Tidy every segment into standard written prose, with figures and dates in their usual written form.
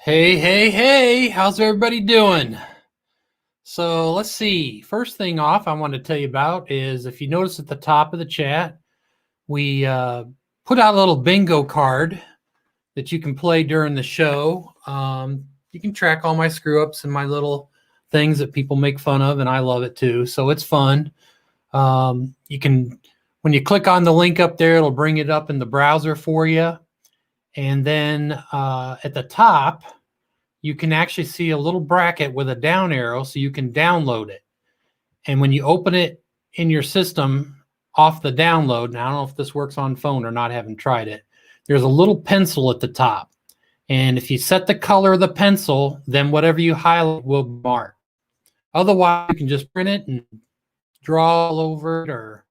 Hey, hey, hey, how's everybody doing? So let's see. First thing off, I want to tell you about is if you notice at the top of the chat, we put out a little bingo card that you can play during the show. You can track all my screw ups and my little things that people make fun of, and I love it too. So it's fun. You can, when you click on the link up there, it'll bring it up in the browser for you. And then at the top, you can actually see a little bracket with a down arrow so you can download it. And when you open it in your system off the download, now I don't know if this works on phone or not, haven't tried it, there's a little pencil at the top. And if you set the color of the pencil, then whatever you highlight will mark. Otherwise, you can just print it and draw all over it or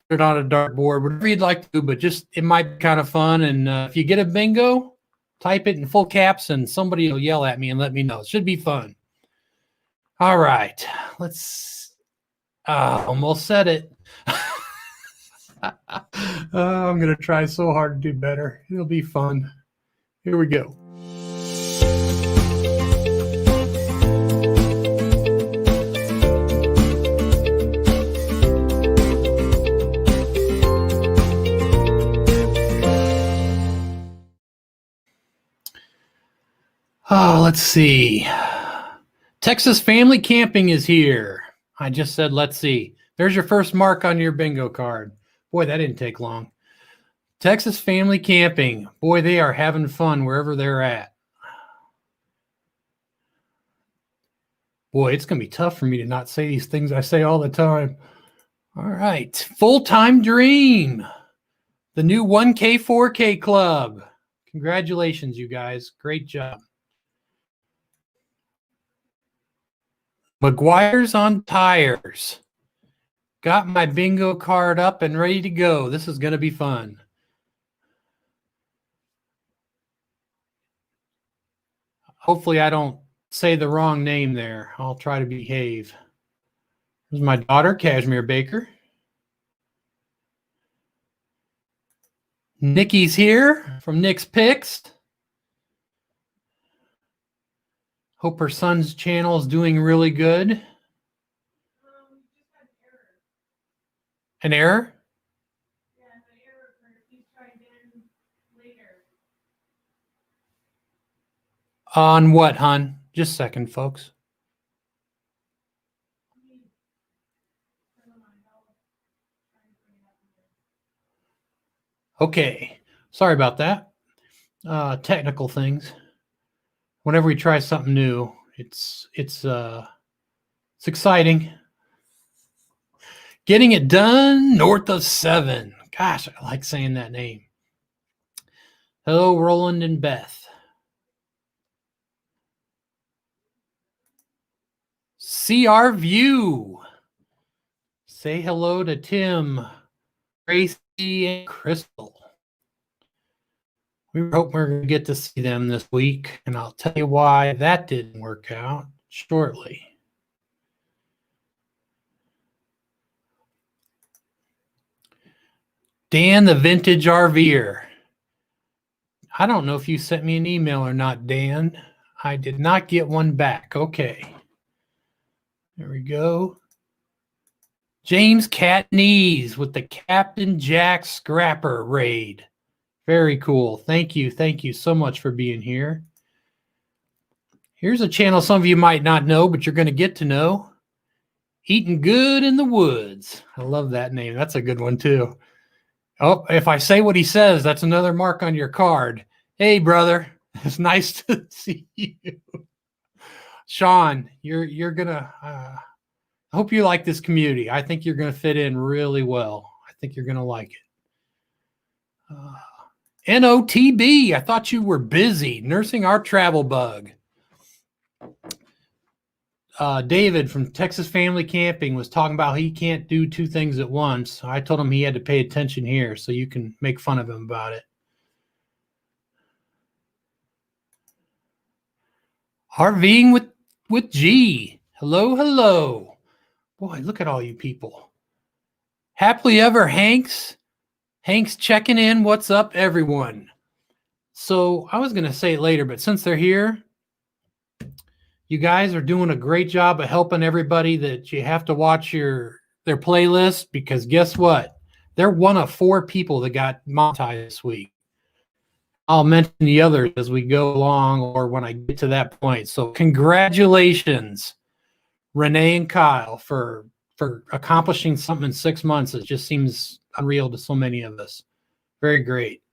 put it on a dartboard, whatever you'd like to do, but just it might be kind of fun. And if you get a bingo, type it in full caps and somebody will yell at me and let me know. It should be fun. All right, let's almost said it. I'm going to try so hard to do better. It'll be fun. Here we go. Oh, let's see. Texas Family Camping is here. I just said, let's see. There's your first mark on your bingo card. Boy, that didn't take long. Texas Family Camping. Boy, they are having fun wherever they're at. Boy, it's going to be tough for me to not say these things I say all the time. All right. Full-Time Dream. The new 1K, 4K club. Congratulations, you guys. Great job. McGuire's on Tires. Got my bingo card up and ready to go. This is going to be fun. Hopefully I don't say the wrong name there. I'll try to behave. Here's my daughter, Cashmere Baker. Nikki's here from Nick's Picks. Hope her son's channel is doing really good. An error? Yeah, an error for please try again later. On what, hon? Just a second, folks. Okay. Sorry about that. Technical things. Whenever we try something new, it's exciting. Getting it done north of 7. Gosh, I like saying that name. Hello, Roland and Beth. CR View. Say hello to Tim, Tracy, and Crystal. We hope we're going to get to see them this week, and I'll tell you why that didn't work out shortly. Dan, the Vintage RVer. I don't know if you sent me an email or not, Dan. I did not get one back. Okay. There we go. James Catnees with the Captain Jack Scrapper raid. Very cool. Thank you. Thank you so much for being here. Here's a channel some of you might not know, but you're going to get to know. Eating Good in the Woods. I love that name. That's a good one, too. Oh, if I say what he says, that's another mark on your card. Hey, brother. It's nice to see you. Sean, you're going to... I hope you like this community. I think you're going to fit in really well. I think you're going to like it. NOTB, I thought you were busy nursing our travel bug. David from Texas Family Camping was talking about he can't do two things at once. I told him he had to pay attention here, so you can make fun of him about it. RVing with G. Hello, hello. Boy, look at all you people. Happily ever, Hanks. Hank's checking in. What's up, everyone? So I was going to say it later, but since they're here, you guys are doing a great job of helping everybody that you have to watch their playlist, because guess what? They're one of 4 people that got monetized this week. I'll mention the others as we go along or when I get to that point. So congratulations, Renee and Kyle, for accomplishing something in 6 months. It just seems unreal to so many of us. Very great.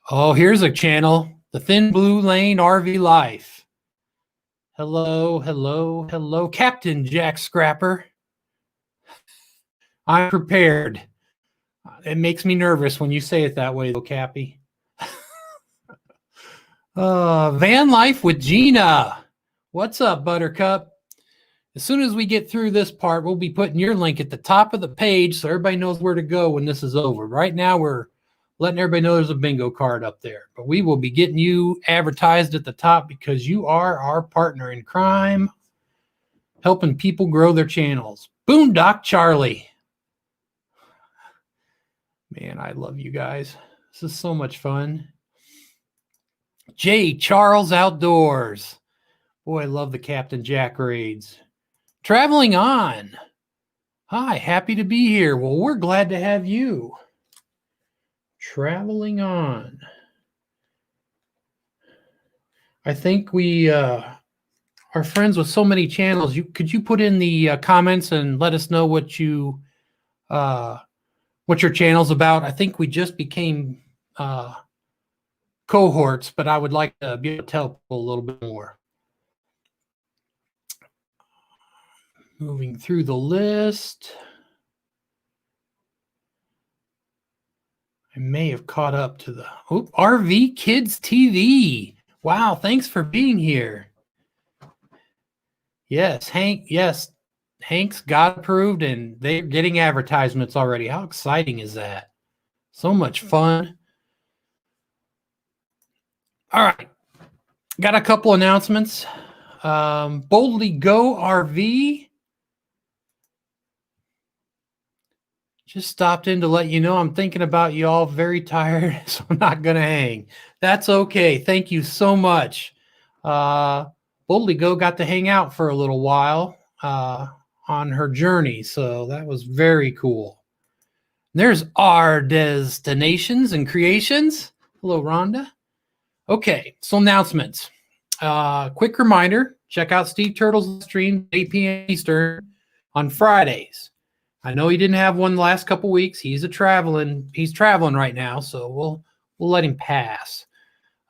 Oh, here's a channel, the Thin Blue Lane RV Life. Hello, hello, hello, Captain Jack Scrapper. I'm prepared. It makes me nervous when you say it that way, though, Cappy. Van Life with Gina. What's up, Buttercup? As soon as we get through this part, we'll be putting your link at the top of the page so everybody knows where to go when this is over. Right now, we're letting everybody know there's a bingo card up there. But we will be getting you advertised at the top because you are our partner in crime, helping people grow their channels. Boondock Charlie. Man, I love you guys. This is so much fun. J. Charles Outdoors. Boy, I love the Captain Jack raids. Traveling on. Hi, happy to be here. Well, we're glad to have you. Traveling on. I think we are friends with so many channels. Could you put in the comments and let us know what your channel's about? I think we just became cohorts, but I would like to be able to tell people a little bit more. Moving through the list. I may have caught up to the RV Kids TV. Wow, thanks for being here. Yes, Hank's got approved and they're getting advertisements already. How exciting is that? So much fun. All right. Got a couple announcements. Boldly Go RV just stopped in to let you know I'm thinking about you all, very tired, so I'm not going to hang. That's okay. Thank you so much. Boldly Go got to hang out for a little while on her journey, so that was very cool. There's our Destinations and Creations. Hello, Rhonda. Okay, so announcements. Quick reminder, check out Steve Turtle's stream, 8 p.m. Eastern on Fridays. I know he didn't have one the last couple weeks. He's traveling right now, so we'll let him pass.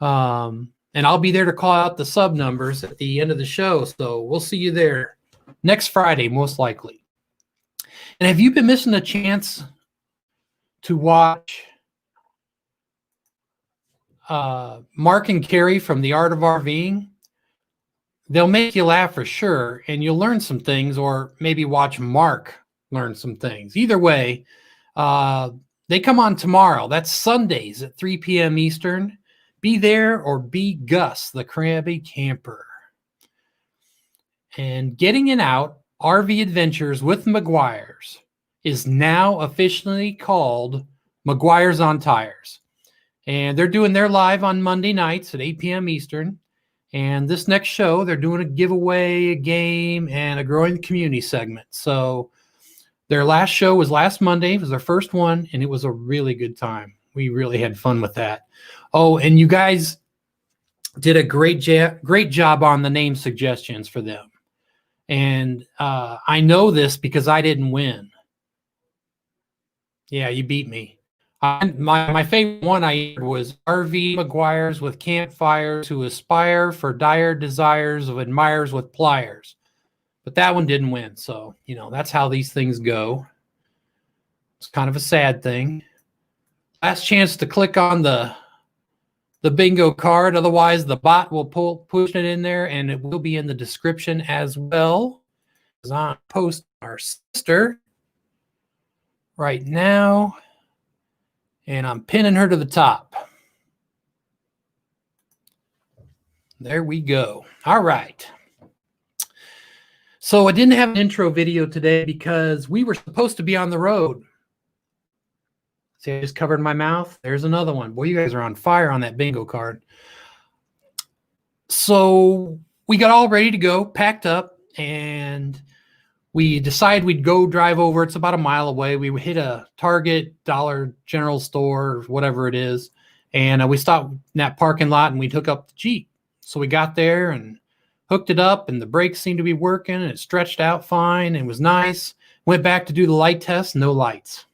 And I'll be there to call out the sub numbers at the end of the show, so we'll see you there next Friday, most likely. And have you been missing a chance to watch Mark and Carrie from the Art of RVing? They'll make you laugh for sure, and you'll learn some things, or maybe watch Mark learn some things. Either way, they come on tomorrow. That's Sundays at 3 p.m. Eastern. Be there or be Gus, the Krabby Camper. And Getting It Out RV Adventures with McGuire's is now officially called McGuire's on Tires. And they're doing their live on Monday nights at 8 p.m. Eastern. And this next show, they're doing a giveaway, a game, and a growing community segment. So their last show was last Monday. It was their first one, and it was a really good time. We really had fun with that. Oh, and you guys did a great job on the name suggestions for them. And I know this because I didn't win. Yeah, you beat me. My favorite one I heard was RV McGuire's with campfires who aspire for dire desires of admirers with pliers. But that one didn't win. So, that's how these things go. It's kind of a sad thing. Last chance to click on the bingo card. Otherwise, the bot will push it in there, and it will be in the description as well. I'm post our sister right now, and I'm pinning her to the top. There we go. All right. So I didn't have an intro video today because we were supposed to be on the road. See, I just covered my mouth. There's another one. Boy, you guys are on fire on that bingo card. So we got all ready to go, packed up, and we decided we'd go drive over. It's about a mile away. We would hit a Target, Dollar General store, whatever it is. And we stopped in that parking lot and we took up the Jeep. So we got there and hooked it up, and the brakes seemed to be working, and it stretched out fine. And it was nice. Went back to do the light test, no lights.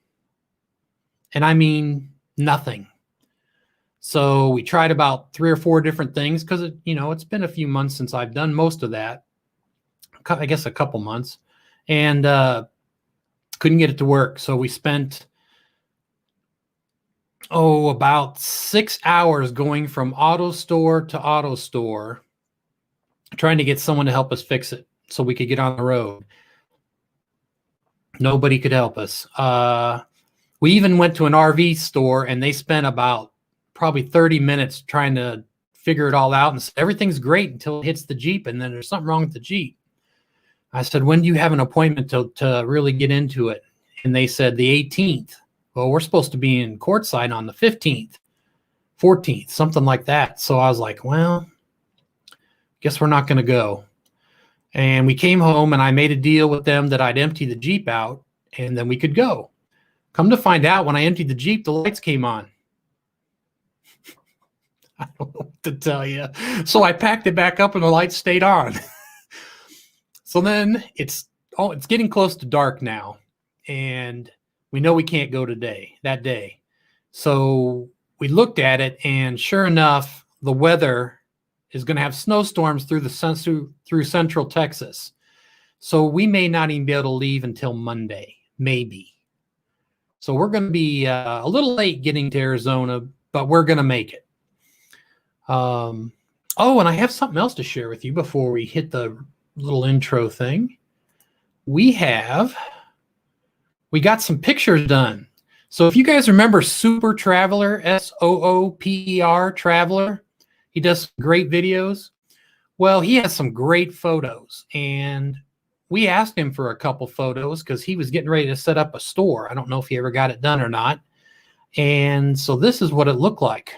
And I mean, nothing. So we tried about 3 or 4 different things because, it's been a few months since I've done most of that. I guess a couple months. And couldn't get it to work. So we spent, about 6 hours going from auto store to auto store trying to get someone to help us fix it so we could get on the road. Nobody could help us. We even went to an RV store, and they spent about probably 30 minutes trying to figure it all out, and said, everything's great until it hits the Jeep, and then there's something wrong with the Jeep. I said, when do you have an appointment to really get into it? And they said the 18th. Well, we're supposed to be in Quartzsite on the 15th, 14th, something like that. So I was like, well, guess we're not going to go. And we came home, and I made a deal with them that I'd empty the Jeep out, and then we could go. Come to find out, when I emptied the Jeep, the lights came on. I don't know what to tell you. So I packed it back up, and the lights stayed on. So then it's getting close to dark now, and we know we can't go that day. So we looked at it, and sure enough, the weather is going to have snowstorms through central Texas. So we may not even be able to leave until Monday, maybe. So we're going to be a little late getting to Arizona, but we're going to make it. And I have something else to share with you before we hit the little intro thing. We got some pictures done. So if you guys remember Super Traveler, Sooper Traveler, he does great videos. Well, he has some great photos, and we asked him for a couple photos because he was getting ready to set up a store. I don't know if he ever got it done or not. And so this is what it looked like.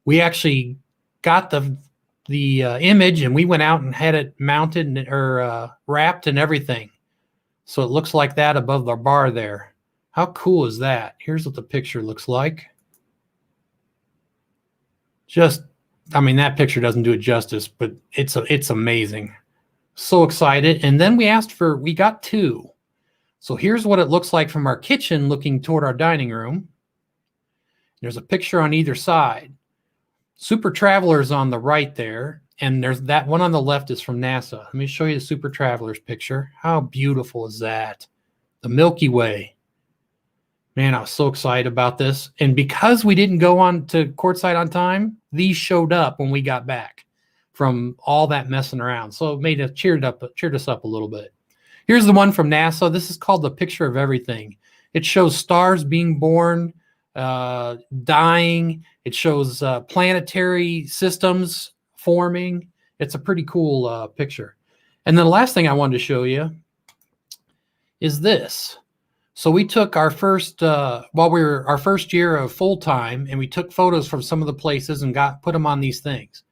We actually got the image, and we went out and had it mounted or wrapped and everything. So it looks like that above the bar there. How cool is that? Here's what the picture looks like. That picture doesn't do it justice, but it's amazing. So excited. And then we got 2. So here's what it looks like from our kitchen looking toward our dining room. There's a picture on either side. Super Traveler's on the right there, and there's that one on the left is from NASA. Let me show you the Super Traveler's picture. How beautiful is that? The Milky Way. Man, I was so excited about this. And because we didn't go on to Quartzsite on time, these showed up when we got back from all that messing around. So it cheered us up a little bit. Here's the one from NASA. This is called the Picture of Everything. It shows stars being born, dying. It shows planetary systems forming. It's a pretty cool picture. And then the last thing I wanted to show you is this. So we took our first year of full time, and we took photos from some of the places and put them on these things.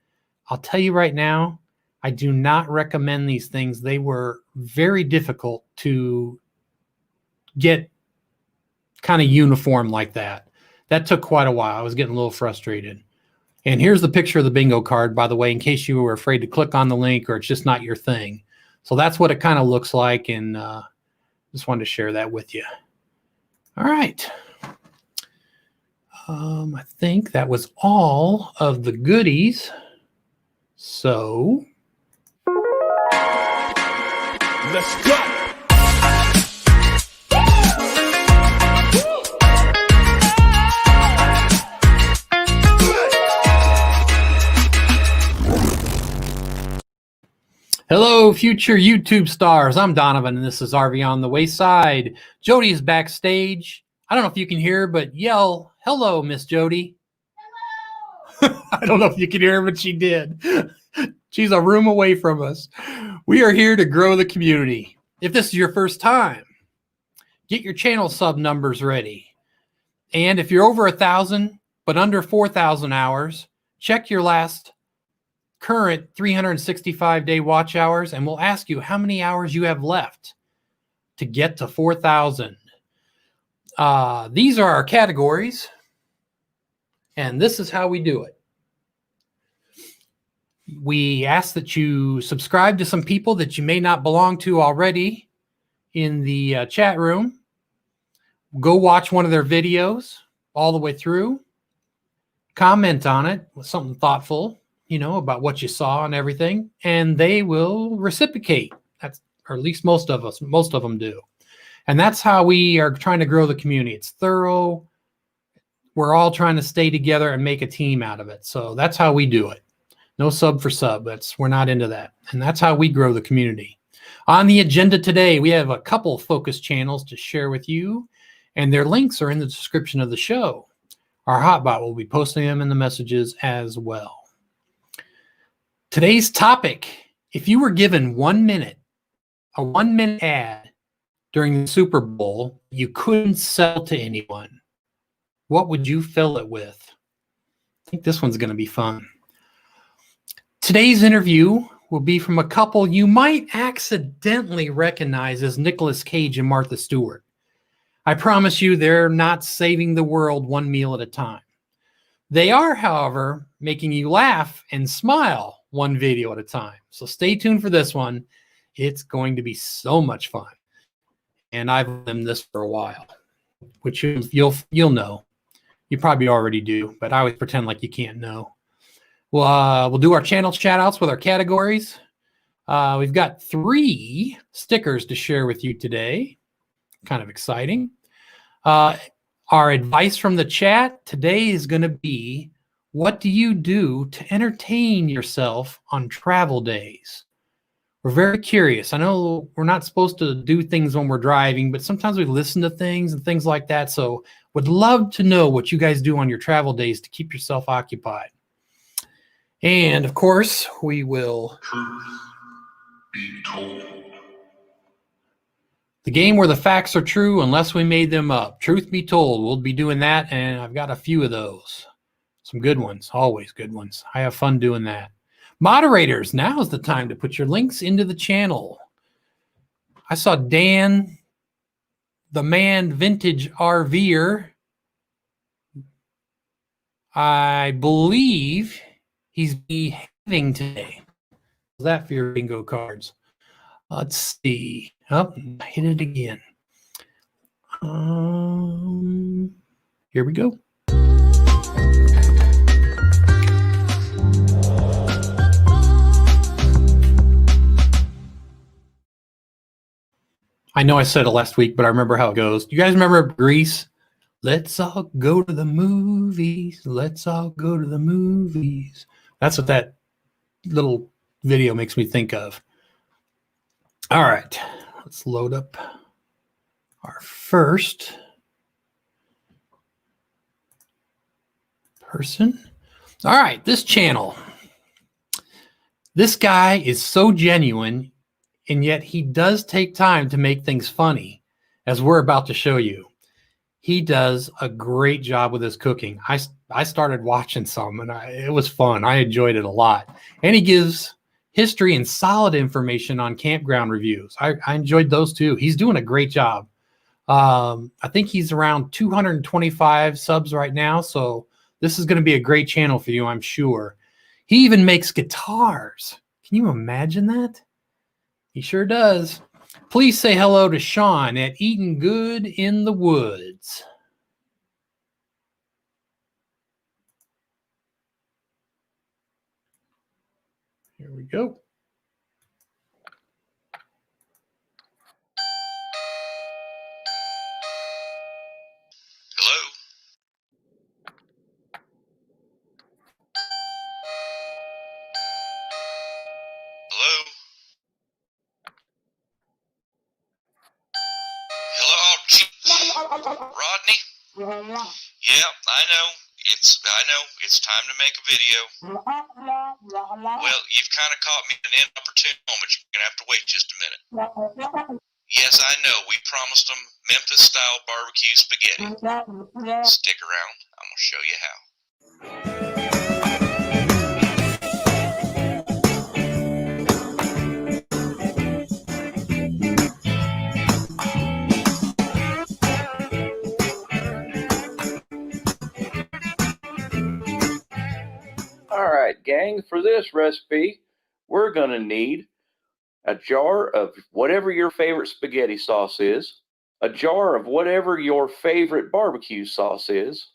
I'll tell you right now, I do not recommend these things. They were very difficult to get kind of uniform like that. That took quite a while. I was getting a little frustrated. And here's the picture of the bingo card, by the way, in case you were afraid to click on the link or it's just not your thing. So that's what it kind of looks like, and just wanted to share that with you. All right. I think that was all of the goodies. So let's go. hello, future YouTube stars. I'm Donovan, and this is RV on the Wayside. Jody is backstage. I don't know if you can hear, but yell, hello, Miss Jody. Hello. I don't know if you can hear her, but she did. She's a room away from us. We are here to grow the community. If this is your first time, get your channel sub numbers ready. And if you're over 1,000, but under 4,000 hours, check your last current 365-day watch hours, and we'll ask you how many hours you have left to get to 4,000. These are our categories, and this is how we do it. We ask that you subscribe to some people that you may not belong to already in the chat room. Go watch one of their videos all the way through. Comment on it with something thoughtful, about what you saw and everything, and they will reciprocate. Or at least most of them do. And that's how we are trying to grow the community. It's thorough. We're all trying to stay together and make a team out of it. So that's how we do it. No sub for sub. We're not into that. And that's how we grow the community. On the agenda today, we have a couple focus channels to share with you, and their links are in the description of the show. Our hotbot will be posting them in the messages as well. Today's topic, if you were given 1 minute, a 1-minute ad during the Super Bowl you couldn't sell to anyone, what would you fill it with? I think this one's going to be fun. Today's interview will be from a couple you might accidentally recognize as Nicolas Cage and Martha Stewart. I promise you they're not saving the world one meal at a time. They are, however, making you laugh and smile one video at a time. So stay tuned for this one. It's going to be so much fun. And I've done this for a while, which you'll know. You probably already do, but I always pretend like you can't know. We'll do our channel shout-outs with our categories. We've got 3 stickers to share with you today. Kind of exciting. Our advice from the chat today is going to be, what do you do to entertain yourself on travel days? We're very curious. I know we're not supposed to do things when we're driving, but sometimes we listen to things and things like that. So would love to know what you guys do on your travel days to keep yourself occupied. And of course, we will. Truth be told. The game where the facts are true unless we made them up. Truth be told, we'll be doing that, and I've got a few of those. Some good ones, always good ones. I have fun doing that. Moderators, now is the time to put your links into the channel. I saw Dan, the man vintage RVer. I believe he's behaving today. How's that for your bingo cards? Let's see. Oh, I hit it again. Here we go. I know I said it last week, but I remember how it goes. Do you guys remember Grease? Let's all go to the movies. Let's all go to the movies. That's what that little video makes me think of. All right, let's load up our first person. All right, this channel. This guy is so genuine, and yet he does take time to make things funny, as we're about to show you. He does a great job with his cooking. I started watching some, and it was fun. I enjoyed it a lot. And he gives history and solid information on campground reviews. I enjoyed those too. He's doing a great job. I think he's around 225 subs right now, so this is going to be a great channel for you, I'm sure. He even makes guitars. Can you imagine that? He sure does. Please say hello to Sean at Eatin Good in the Woods. Here we go. Hello? Hello? Hello? Oh, Rodney? Yeah, I know. It's time to make a video. Well, you've kind of caught me in an inopportune moment. You're going to have to wait just a minute. Yes, I know. We promised them Memphis-style barbecue spaghetti. Stick around. I'm going to show you how. All right, gang, for this recipe, we're going to need a jar of whatever your favorite spaghetti sauce is, a jar of whatever your favorite barbecue sauce is,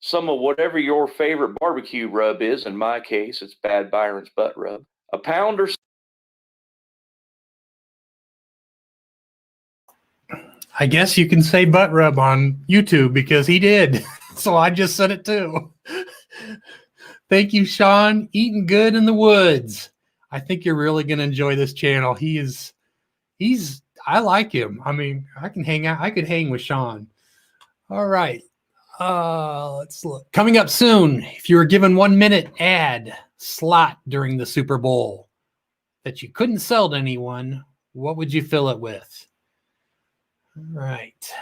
some of whatever your favorite barbecue rub is. In my case, it's Bad Byron's butt rub. A pound or I guess you can say butt rub on YouTube because he did. So I just said it too. Thank you, Sean. Eating good in the woods. I think you're really going to enjoy this channel. I like him. I mean, I could hang with Sean. All right. Let's look. Coming up soon, if you were given 1 minute ad slot during the Super Bowl that you couldn't sell to anyone, what would you fill it with? All right.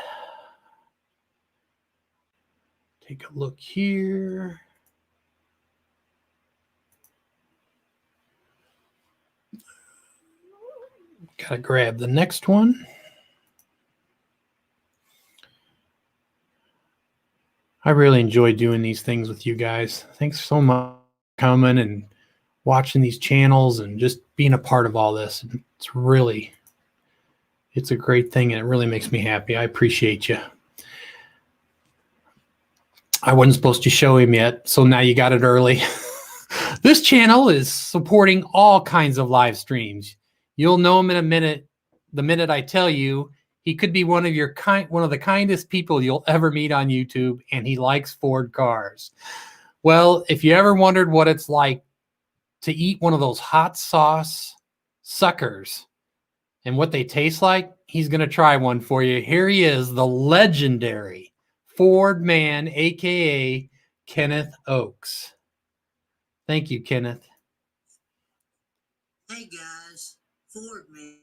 Take a look here. Gotta grab the next one. I really enjoy doing these things with you guys. Thanks so much for coming and watching these channels and just being a part of all this. It's a great thing and it really makes me happy. I appreciate you. I wasn't supposed to show him yet, so now you got it early. This channel is supporting all kinds of live streams. You'll know him in a minute. The minute I tell you, he could be one of the kindest people you'll ever meet on YouTube, and he likes Ford cars. Well, if you ever wondered what it's like to eat one of those hot sauce suckers and what they taste like, he's going to try one for you. Here he is, the legendary Fordman, aka Kenneth Oakes. Thank you, Kenneth. Hey guys, Fordman.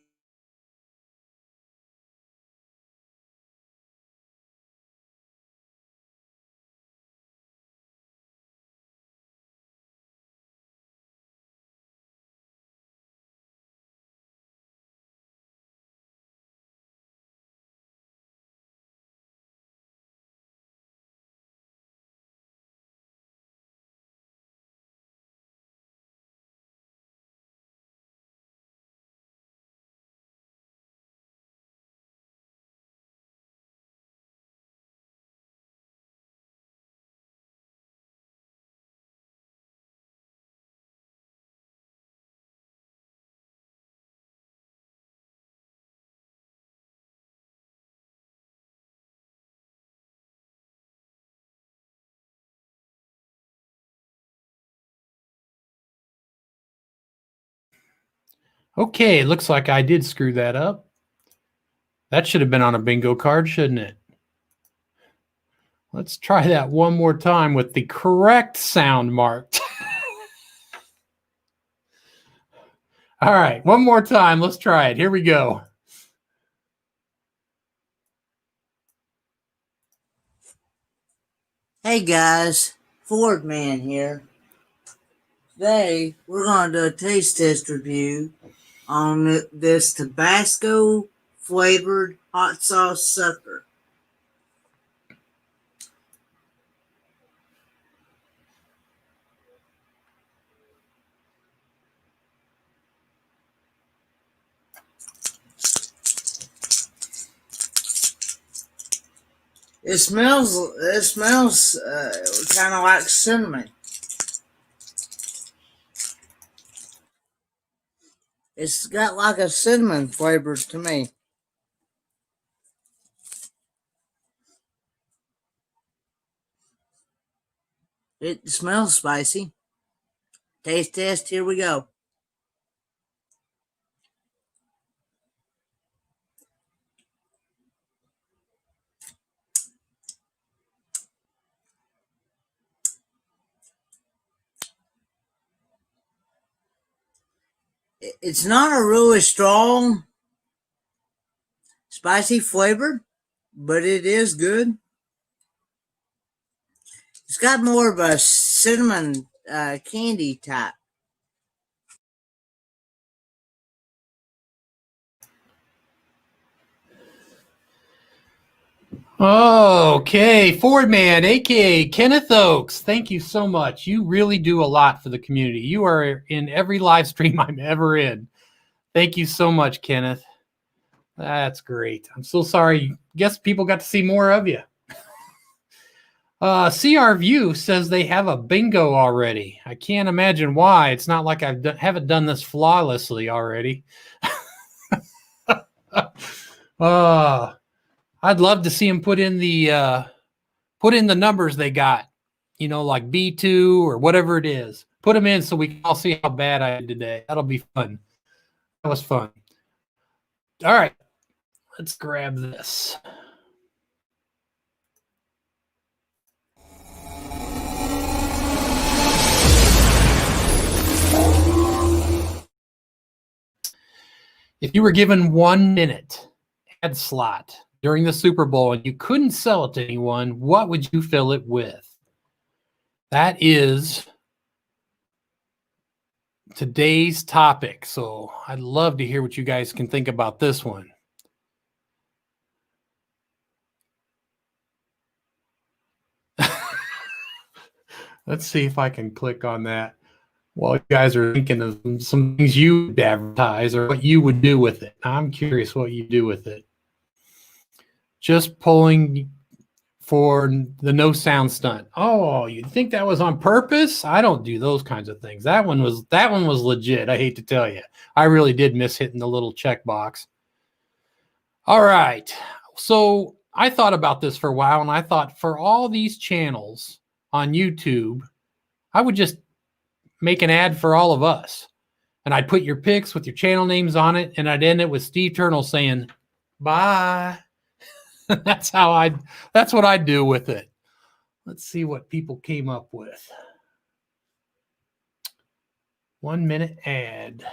Okay, it looks like I did screw that up. That should have been on a bingo card, shouldn't it? Let's try that one more time with the correct sound marked. All right, one more time. Let's try it. Here we go. Hey guys, Fordman here. Today we're going to do a taste test review on this Tabasco flavored hot sauce sucker. It smells kind of like cinnamon. It's got like a cinnamon flavor to me. It smells spicy. Taste test, here we go. It's not a really strong spicy flavored, but it is good. It's got more of a cinnamon candy type. Okay, Fordman, aka Kenneth Oaks. Thank you so much. You really do a lot for the community. You are in every live stream I'm ever in. Thank you so much, Kenneth. That's great. I'm so sorry. Guess people got to see more of you. CR View says they have a bingo already. I can't imagine why. It's not like I haven't done this flawlessly already. I'd love to see them put in the numbers they got, you know, like B2 or whatever it is. Put them in so we can all see how bad I did today. That'll be fun. That was fun. All right, let's grab this. If you were given 1 minute ad slot during the Super Bowl and you couldn't sell it to anyone, what would you fill it with? That is today's topic. So I'd love to hear what you guys can think about this one. Let's see if I can click on that while you guys are thinking of some things you would advertise or what you would do with it. I'm curious what you do with it. Just pulling for the no sound stunt. Oh, you think that was on purpose? I don't do those kinds of things. That one was legit. I hate to tell you. I really did miss hitting the little checkbox. All right. So I thought about this for a while, and I thought for all these channels on YouTube, I would just make an ad for all of us. And I'd put your pics with your channel names on it, and I'd end it with Steve Turnell saying, bye. That's what I'd do with it. Let's see what people came up with. 1 minute ad.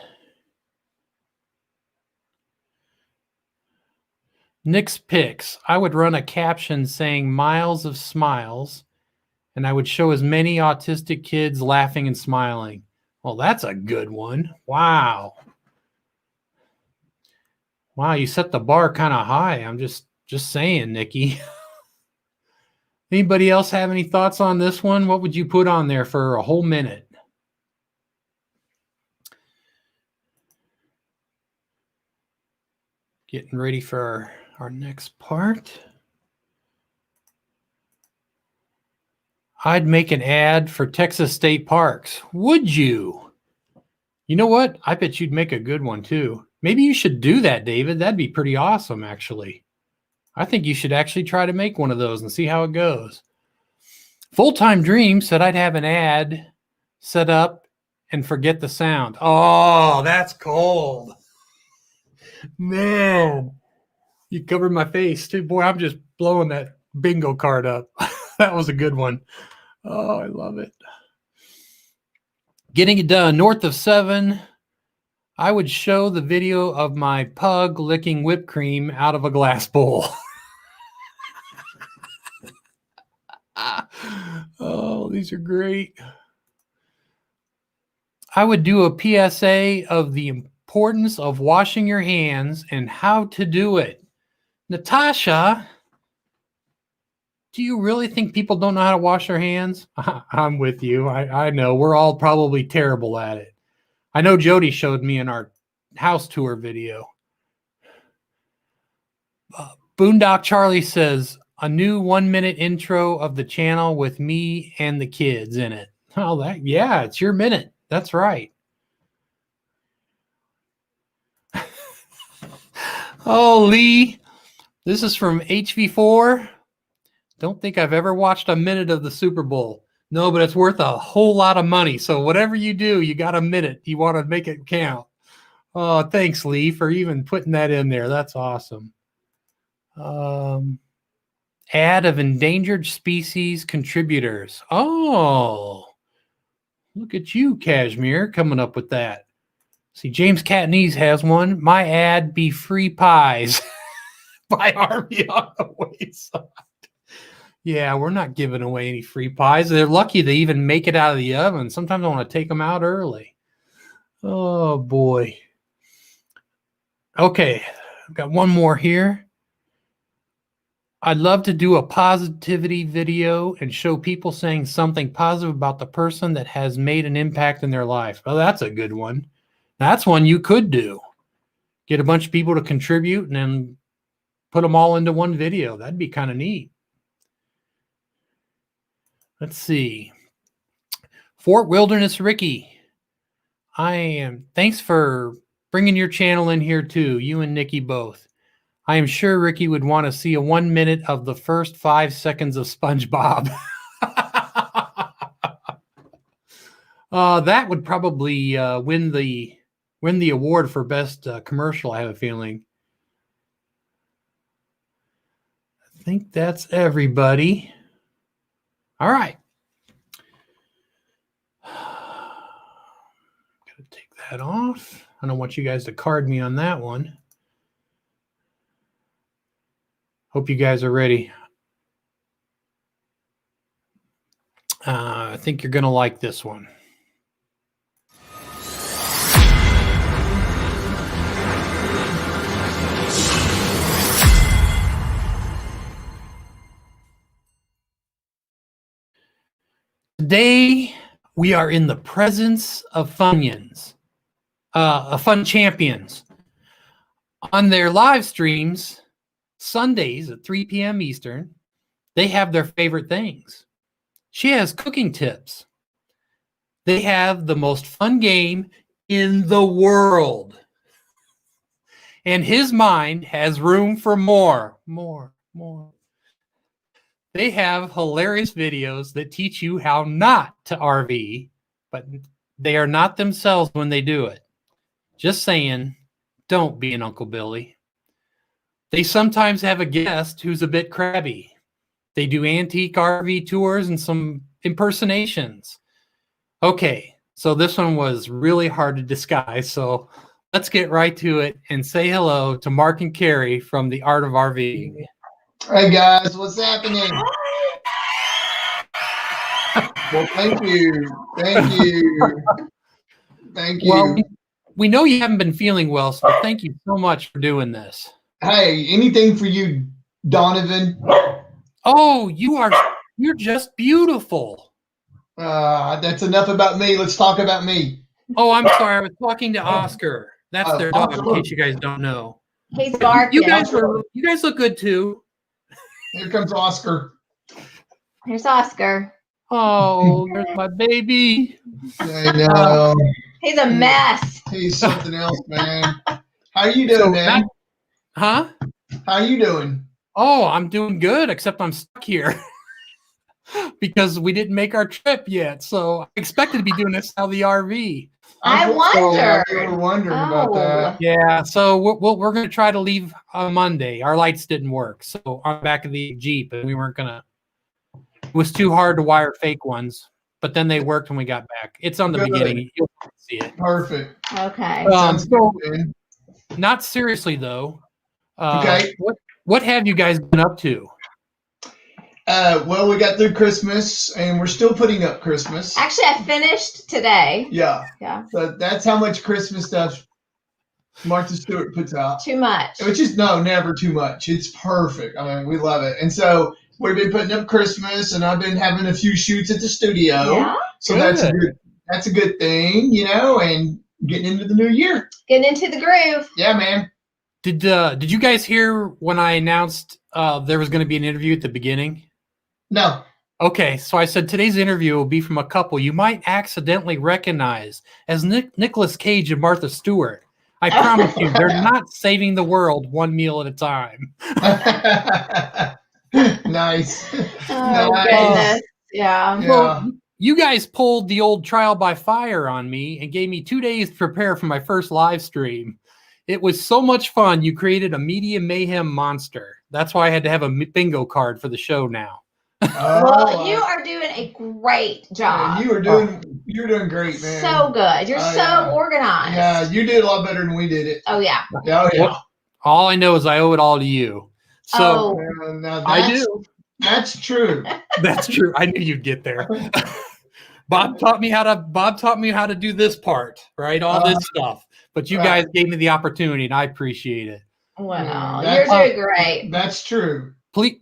Nick's Picks. I would run a caption saying miles of smiles, and I would show as many autistic kids laughing and smiling. Well, that's a good one. Wow. Wow, you set the bar kind of high. I'm just saying, Nikki. Anybody else have any thoughts on this one? What would you put on there for a whole minute? Getting ready for our next part. I'd make an ad for Texas State Parks. Would you? You know what? I bet you'd make a good one too. Maybe you should do that, David. That'd be pretty awesome, actually. I think you should actually try to make one of those and see how it goes. Full-Time Dream said I'd have an ad set up and forget the sound. Oh, that's cold. Man, you covered my face too. Boy, I'm just blowing that bingo card up. That was a good one. Oh, I love it. Getting it done. North of 7. I would show the video of my pug licking whipped cream out of a glass bowl. Oh, these are great. I would do a PSA of the importance of washing your hands and how to do it. Natasha, do you really think people don't know how to wash their hands? I'm with you. I know. We're all probably terrible at it. I know Jody showed me in our house tour video. Boondock Charlie says, a new 1 minute intro of the channel with me and the kids in it. Oh, yeah, it's your minute. That's right. Oh, Lee, this is from HV4. Don't think I've ever watched a minute of the Super Bowl. No, but it's worth a whole lot of money. So whatever you do, you got a minute. You want to make it count. Oh, thanks, Lee, for even putting that in there. That's awesome. Ad of endangered species contributors. Oh, look at you, Cashmere, coming up with that. See, James Catnese has one. My ad be free pies. Buy RV on the Wayside. Yeah, we're not giving away any free pies. They're lucky they even make it out of the oven. Sometimes I want to take them out early. Oh, boy. Okay, I've got one more here. I'd love to do a positivity video and show people saying something positive about the person that has made an impact in their life. Oh, that's a good one. That's one you could do. Get a bunch of people to contribute and then put them all into one video. That'd be kind of neat. Let's see. Fort Wilderness Ricky. Thanks for bringing your channel in here too, you and Nikki both. I am sure Ricky would want to see a 1 minute of the first 5 seconds of SpongeBob. That would probably win the award for best commercial, I have a feeling. I think that's everybody. All right. Gotta take that off. I don't want you guys to card me on that one. Hope you guys are ready. I think you're going to like this one. Today, we are in the presence of Funyuns, Fun Champions. On their live streams, Sundays at 3 p.m. Eastern, they have their favorite things. She has cooking tips. They have the most fun game in the world. And his mind has room for more. They have hilarious videos that teach you how not to RV, but they are not themselves when they do it. Just saying, don't be an Uncle Billy. They sometimes have a guest who's a bit crabby. They do antique RV tours and some impersonations. Okay, so this one was really hard to disguise, so let's get right to it and say hello to Mark and Carrie from the Art of RVing. Hey guys, what's happening? Well, thank you. Well, we know you haven't been feeling well, so thank you so much for doing this. Hey, anything for you, Donovan? Oh, you're just beautiful. That's enough about me. Let's talk about me. Oh, I'm sorry. I was talking to Oscar. That's their dog, in case you guys don't know. He's barking. You guys look good too. Here comes Oscar. Here's Oscar. Oh, there's my baby. I know. He's a mess. He's something else, man. How you doing, man? Huh? How you doing? Oh, I'm doing good, except I'm stuck here because we didn't make our trip yet. So I expected to be doing this out of the RV. I wondered. We were wondering about that. Yeah, so we're going to try to leave on Monday. Our lights didn't work, so I'm back of the Jeep, and we weren't going to. It was too hard to wire fake ones, but then they worked when we got back. It's on the beginning. You'll see it. Perfect. Okay. Sounds So, good, man. not seriously though. Okay. What have you guys been up to? Well, we got through Christmas, and we're still putting up Christmas. Actually, I finished today. Yeah. Yeah. So that's how much Christmas stuff Martha Stewart puts out. Too much. Which is never too much. It's perfect. I mean, we love it. And so we've been putting up Christmas, and I've been having a few shoots at the studio. Yeah. So Good. that's a good thing, and getting into the new year. Getting into the groove. Yeah, man. Did you guys hear when I announced there was going to be an interview at the beginning? No. Okay, so I said today's interview will be from a couple you might accidentally recognize as Nicolas Cage and Martha Stewart. I promise you, they're not saving the world one meal at a time. Nice. Oh, Nice. goodness. Yeah. Well, you guys pulled the old trial by fire on me and gave me 2 days to prepare for my first live stream. It was so much fun. You created a media mayhem monster. That's why I had to have a bingo card for the show now. Well, you are doing a great job. Yeah, you're doing great, man. So good. You're so organized. Yeah, you did a lot better than we did it. Oh, yeah. Oh, yeah. All I know is I owe it all to you. So Now I that's, do. that's true. That's true. I knew you'd get there. Bob taught me how to do this part, right? All this stuff. But you guys gave me the opportunity, and I appreciate it. Wow, That's- you're doing great. That's true. Please,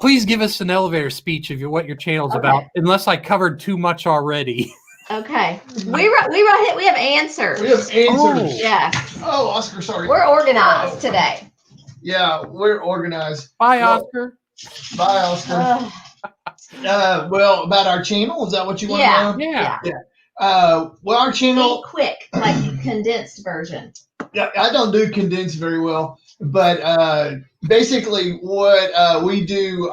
please give us an elevator speech of what your channel's about, unless I covered too much already. Okay, we have answers. We have answers. Yeah. Oh, Oscar, sorry. We're organized today. Yeah, we're organized. Bye, Well, Oscar. Bye, Oscar. Well, about our channel, is that what you want Yeah. to know? Yeah. Well, our channel, Be quick, like condensed version. I don't do condensed very well, but basically what we do,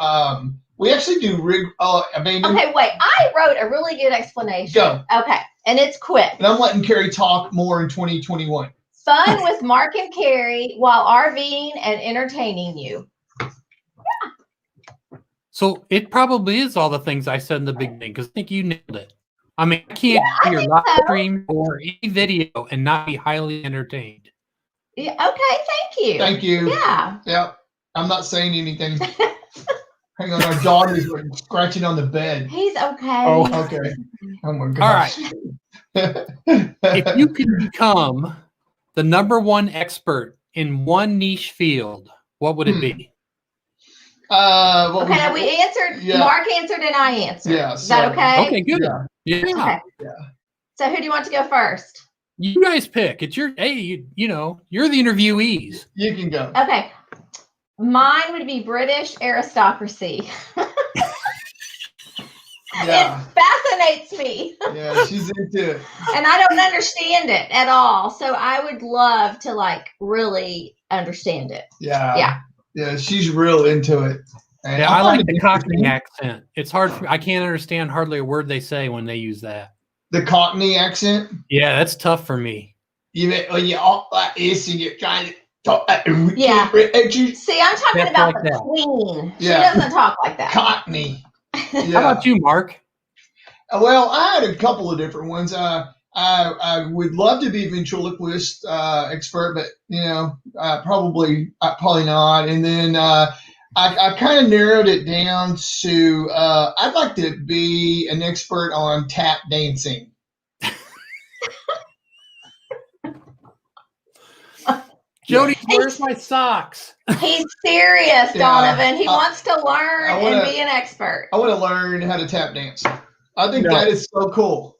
we actually do rig. Okay, wait. I wrote a really good explanation. Go. Okay, and it's quick. And I'm letting Carrie talk more in 2021. Fun with Mark and Carrie while RVing and entertaining you. So it probably is all the things I said in the beginning, because I think you nailed it. I mean, I can't see your live stream or any video and not be highly entertained. Yeah, okay, thank you. Thank you. Yeah. Yep. I'm not saying anything. Hang on, our dog is scratching on the bed. He's okay. Oh, okay. Oh my All gosh. If you could become the #1 expert in one niche field, what would it be? Okay, we answered. Yeah. Mark answered and I answered. Yeah, Is that okay? Okay, good. Yeah. Yeah. Okay. So who do you want to go first? You guys pick. It's your, hey, you're the interviewees. You can go. Okay. Mine would be British aristocracy. Yeah. It fascinates me. Yeah, she's into it. And I don't understand it at all. So I would love to really understand it. Yeah. Yeah, she's real into it. And Yeah, I like the find it Cockney interesting. accent. It's hard. I can't understand hardly a word they say when they use that. The Cockney accent. Yeah, that's tough for me. When you talk like this and you're trying to talk like Yeah. you See, I'm talking That's about like the that. queen. She Yeah. doesn't talk like that. Cockney. How Yeah. about you, Mark? Well, I had a couple of different ones. I would love to be a ventriloquist expert, but probably not. And then I kind of narrowed it down to I'd like to be an expert on tap dancing. Jody, where's my socks? He's serious, Yeah. Donovan. He wants to learn I wanna- and be an expert. I want to learn how to tap dance. I think No. that is so cool.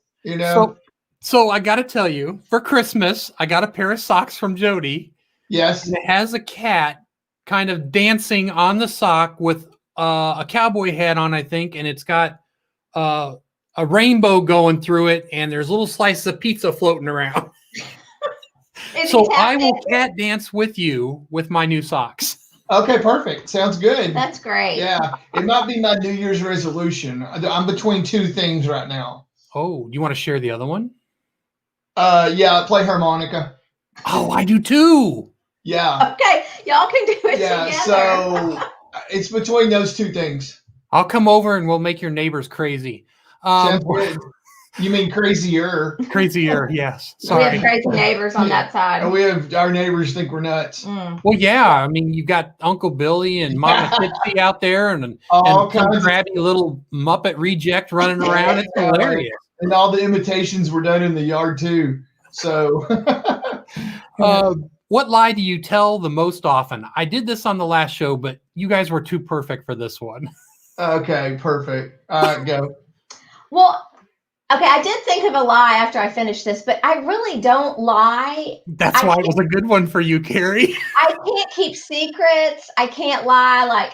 So I got to tell you, for Christmas, I got a pair of socks from Jody, Yes. and it has a cat kind of dancing on the sock with a cowboy hat on, I think, and it's got a rainbow going through it, and there's little slices of pizza floating around. Is So he tap I will dancing? cat dance with you with my new socks. Okay, perfect. Sounds good. That's great. Yeah, it might be my New Year's resolution. I'm between two things right now. Oh, you want to share the other one? Yeah, I play harmonica. Oh, I do too. Yeah, Okay, y'all can do it yeah. together. So it's between those two things. I'll come over and we'll make your neighbors crazy. Sounds good. You mean crazier? Crazier, yes. we have Sorry. crazy neighbors on that side. And we have our neighbors think we're nuts. Mm. Well, yeah. I mean, you got Uncle Billy and Mama Tipsy out there, and All some kinds of, crabby little Muppet reject running around. It's hilarious. and all the imitations were done in the yard too. So What lie do you tell the most often? I did this on the last show, but you guys were too perfect for this one. okay, perfect. All right, go. Well, okay, I did think of a lie after I finished this, but I really don't lie. That's why it was a good one for you, Carrie. I can't keep secrets. I can't lie. Like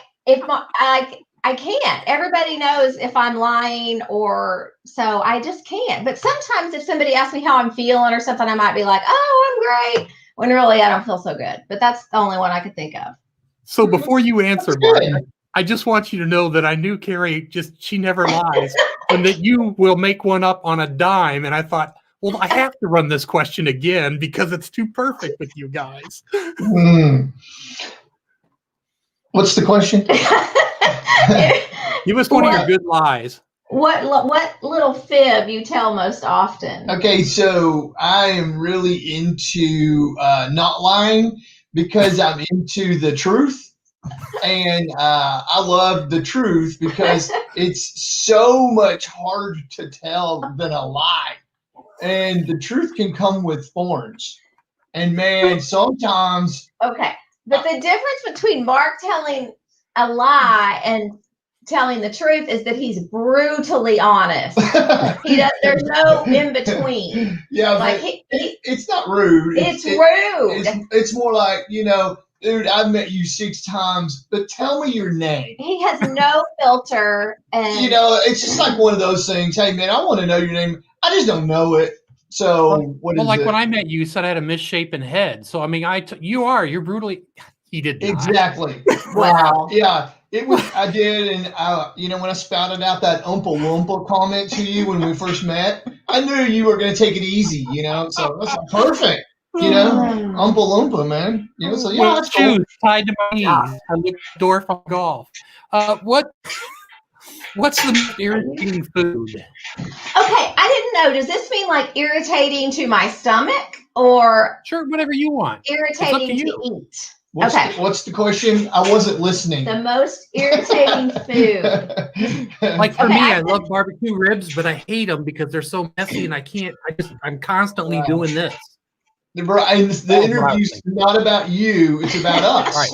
I can't. Everybody knows if I'm lying, or so I just can't. But sometimes if somebody asks me how I'm feeling or something, I might be like, "Oh, I'm great," when really I don't feel so good. But that's the only one I could think of. So before you answer, That's good. Mark, I just want you to know that I knew Carrie she never lies, and that you will make one up on a dime. And I thought, well, I have to run this question again because it's too perfect with you guys. What's the question? Give us one of your good lies. What little fib you tell most often? Okay, so I am really into not lying, because I'm into the truth. And I love the truth because it's so much harder to tell than a lie. And the truth can come with thorns. And man, sometimes. Okay. But the difference between Mark telling a lie and telling the truth is that he's brutally honest. There's no in between. Yeah, Like but it's not rude. It's rude. It's more like, dude, I've met you 6 times, but tell me your name. He has no filter, and it's just like one of those things. Hey, man, I want to know your name. I just don't know it. So what is like it? when I met you, you said I had a misshapen head. So I mean, you're brutally. He did not. Exactly. Wow. Yeah, it was. I did, and when I spouted out that Oompa Loompa comment to you when we first met, I knew you were going to take it easy. So that's perfect. Oompa Loompa, man. So yeah, With shoes tied to my knees. I looked dwarf on golf. What's the most irritating food? Okay, I didn't know. Does this mean like irritating to my stomach or Sure, whatever you want. irritating to eat? What's the question? I wasn't listening. The most irritating food. Like for me, I love barbecue ribs, but I hate them because they're so messy, and I'm constantly doing this. The interview's not about you; it's about us. Right.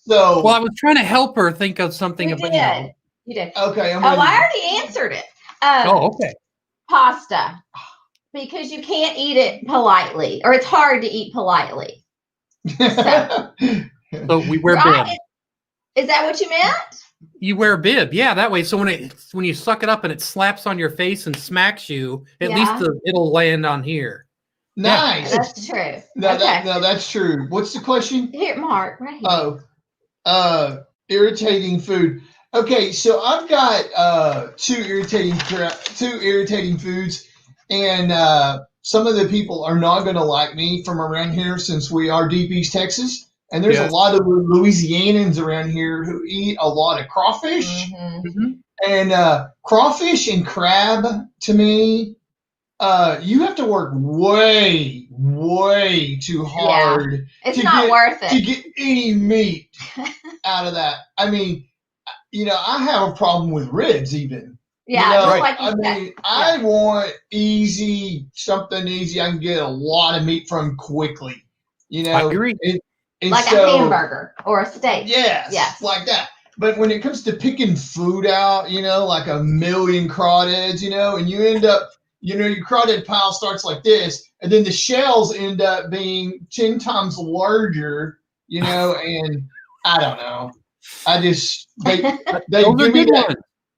So, well, I was trying to help her think of something about. You did. Okay. I already answered it. Okay. Pasta, because you can't eat it politely, or it's hard to eat politely. So we wear bib. Is that what you meant? You wear bib, yeah. That way, so when you suck it up and it slaps on your face and smacks you, at least it'll land on here. Nice. Yeah, that's true. No, that's true. What's the question? Here, Mark. Right here. Oh, irritating food. Okay, so I've got two irritating foods, and some of the people are not going to like me from around here since we are Deep East Texas, and there's a lot of Louisianans around here who eat a lot of crawfish, and crawfish and crab to me, you have to work way too hard. It's not worth it to get any meat out of that. I mean. I have a problem with ribs even. Yeah, like I want something easy I can get a lot of meat from quickly. I agree. Like a hamburger or a steak. Yes, like that. But when it comes to picking food out, like a million crawdads, and you end up, your crawdad pile starts like this, and then the shells end up being 10 times larger, and I don't know. I just they give me that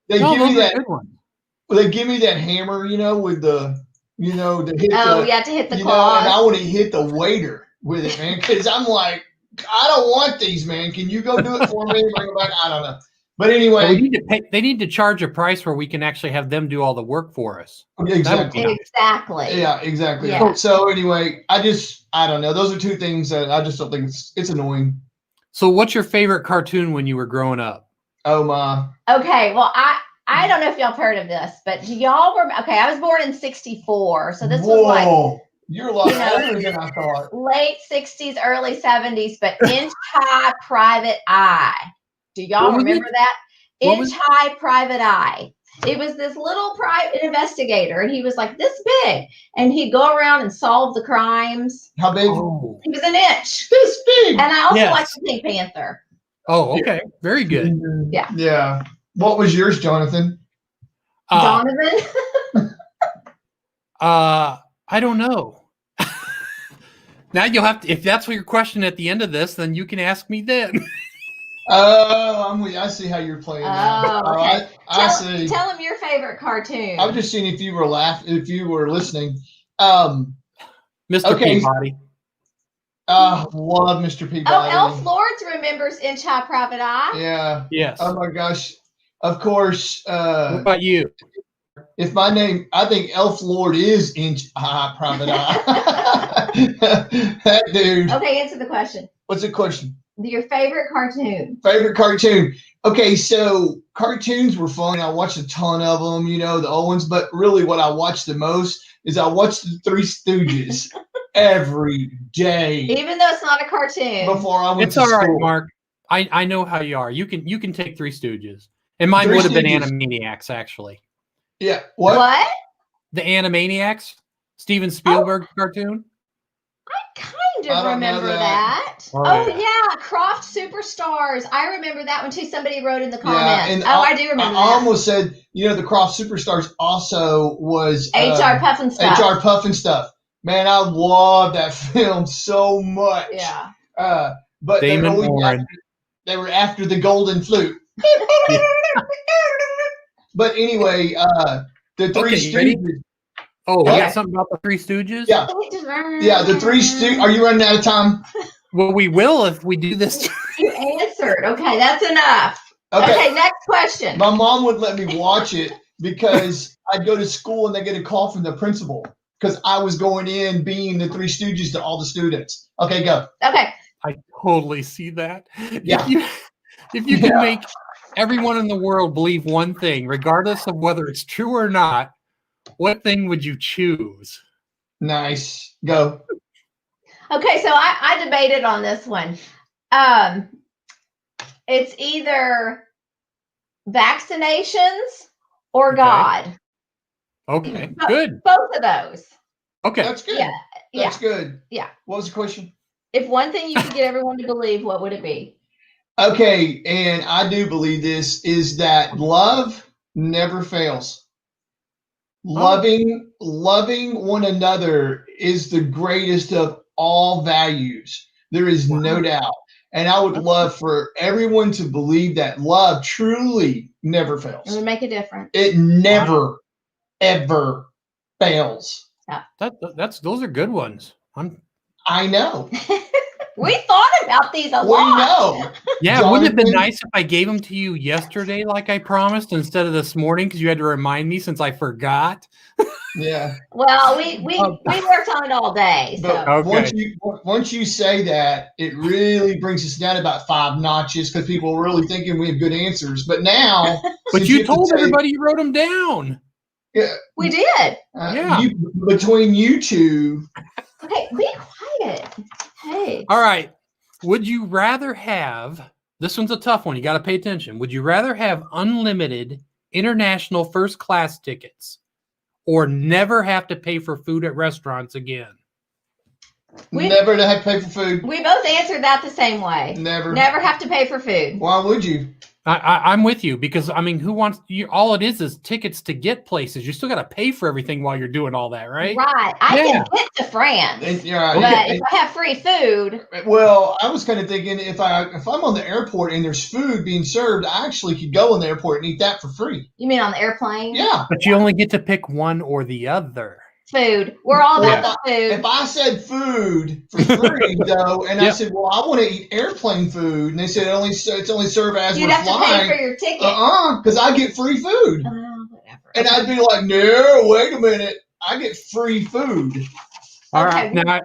they give me that hammer, with the to hit to hit the claws. And I want to hit the waiter with it, man, because I'm like, I don't want these, man. Can you go do it for me? Bring it back? I don't know. But anyway, they need to charge a price where we can actually have them do all the work for us. Exactly. Yeah, exactly. Yeah. So anyway, I don't know. Those are two things that I just don't think it's annoying. So what's your favorite cartoon when you were growing up? Oh my. Okay, well I don't know if y'all have heard of this, but do y'all remember? Okay, I was born in '64, so this was like you're a lot older than I thought. Late '60s, early '70s, but Inch High Private Eye. Do y'all remember that? Inch High Private Eye. It was this little private investigator, and he was like this big, and he'd go around and solve the crimes. How big? Oh. He was an inch. This big. And I also like the Pink Panther. Oh, okay. Very good. Yeah. Yeah. What was yours, Jonathan? Donovan? I don't know. Now you'll have to, if that's what your question at the end of this, then you can ask me then. Oh, I see how you're playing now. Oh, okay. I see. Tell him your favorite cartoon. I'm just seeing if you were listening. Mr. Peabody. Love Mr. Peabody. Oh, Elf Lords remembers Inch High Private Eye. Yeah. Yes. Oh my gosh. Of course. What about you? If my name, I think Elf Lord is Inch High Private Eye. That dude. Okay, answer the question. What's the question? Your favorite cartoon. Favorite cartoon. Okay, so cartoons were fun. I watched a ton of them, the old ones. But really what I watched the most is I watched the Three Stooges. every day Even though it's not a cartoon. before I went It's to all right, school. Mark. I know how you are. You can take Three Stooges, and mine Three would have been Stooges. Animaniacs actually. Yeah. What? What? The Animaniacs, Steven Spielberg cartoon. Kind I of don't know remember that. that. Oh, Oh, yeah. yeah. Croft Superstars. I remember that one too. Somebody wrote in the Yeah, comments. and I do remember I that. almost said, the Croft Superstars also was HR Puffin stuff. HR Puffin stuff. Man, I love that film so much. Yeah. But Damon Warren. they were after the golden flute. But anyway, the Three Okay, you ready? Stooges. Oh, we Okay. got something about the Three Stooges? Yeah. Yeah, the Three Stooges. Are you running out of time? Well, we will if we do this. You answered. Okay, that's enough. Okay, next question. My mom would let me watch it because I'd go to school and they get a call from the principal because I was going in being the Three Stooges to all the students. Okay, go. Okay. I totally see that. Yeah. If you can make everyone in the world believe one thing, regardless of whether it's true or not, what thing would you choose? Nice. Go. Okay, so I debated on this one. It's either vaccinations or Okay. God. Okay, good. Both of those. Okay. That's good. Yeah. That's good. Yeah. What was the question? If one thing you could get everyone to believe, what would it be? Okay, and I do believe this is that love never fails. Loving one another is the greatest of all values. There is no doubt. And I would love for everyone to believe that love truly never It fails. would make a difference. It never, ever fails. Those are good ones. I know. We thought about these a We lot. know. Yeah, wouldn't it have been Jonathan? nice if I gave them to you yesterday like I promised instead of this morning because you had to remind me since I forgot? Yeah. Well, we worked on it all day. So But Okay. once you say that, it really brings us down about 5 notches because people are really thinking we have good answers. But now, But since you have to told say- everybody you wrote them down. Yeah, we did. Yeah. Between you two, Okay, be quiet. Hey. All right. Would you rather have, this one's a tough one. You got to pay attention. Would you rather have unlimited international first class tickets or never have to pay for food at restaurants again? never to have to pay for food. We both answered that the same way. Never. Never have to pay for food. Why would you? I'm with you because I mean, who wants you? All it is tickets to get places. You still got to pay for everything while you're doing all that, right? Right. I Yeah. can get to France. Yeah. But if I have free food, Well, I was kind of thinking if I'm on the airport and there's food being served, I actually could go in the airport and eat that for free. you mean on the airplane? Yeah. But you only get to pick one or the other. Food. We're all about Yeah. the food. If I said food for free though, and I said, well, I want to eat airplane food, and they said it's only served as You'd we're have to pay for flying. your ticket. Because I get free food. Whatever. And I'd be like, no, wait a minute. I get free food. All Okay. right. Now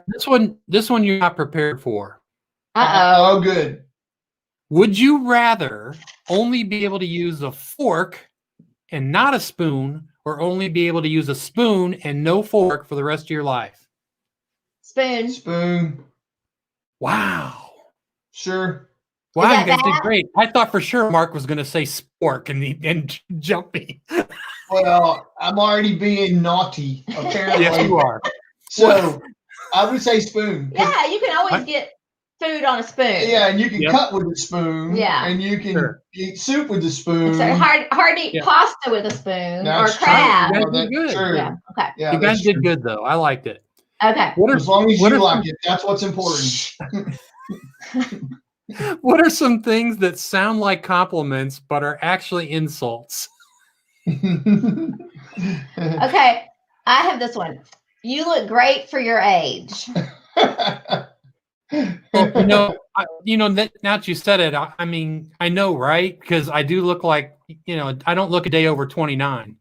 this one you're not prepared for. Uh-oh. Oh, good. Would you rather only be able to use a fork and not a spoon, or only be able to use a spoon and no fork for the rest of your life? Spoon. Spoon. Wow. Sure. Wow, Is you that guys did bad? great. I thought for sure Mark was going to say spork and jumpy. Well, I'm already being naughty, apparently. Yes, you are. So I would say spoon. Yeah, you can always get food on a spoon. Yeah, and you can Yep. cut with the spoon. Yeah. And you can Sure. eat soup with the spoon. So hard to eat Yeah. pasta with a spoon That's or true. crab. You guys Well, did that's good. true. Yeah. Okay. Yeah, You guys that's did true. good though. I liked it. Okay. What are As long as what you are like it, that's what's important. what are some things that sound like compliments but are actually insults? Okay. I have this one. You look great for your age. Well, now that you said it, I mean, I know, right? Because I do look like, I don't look a day over 29.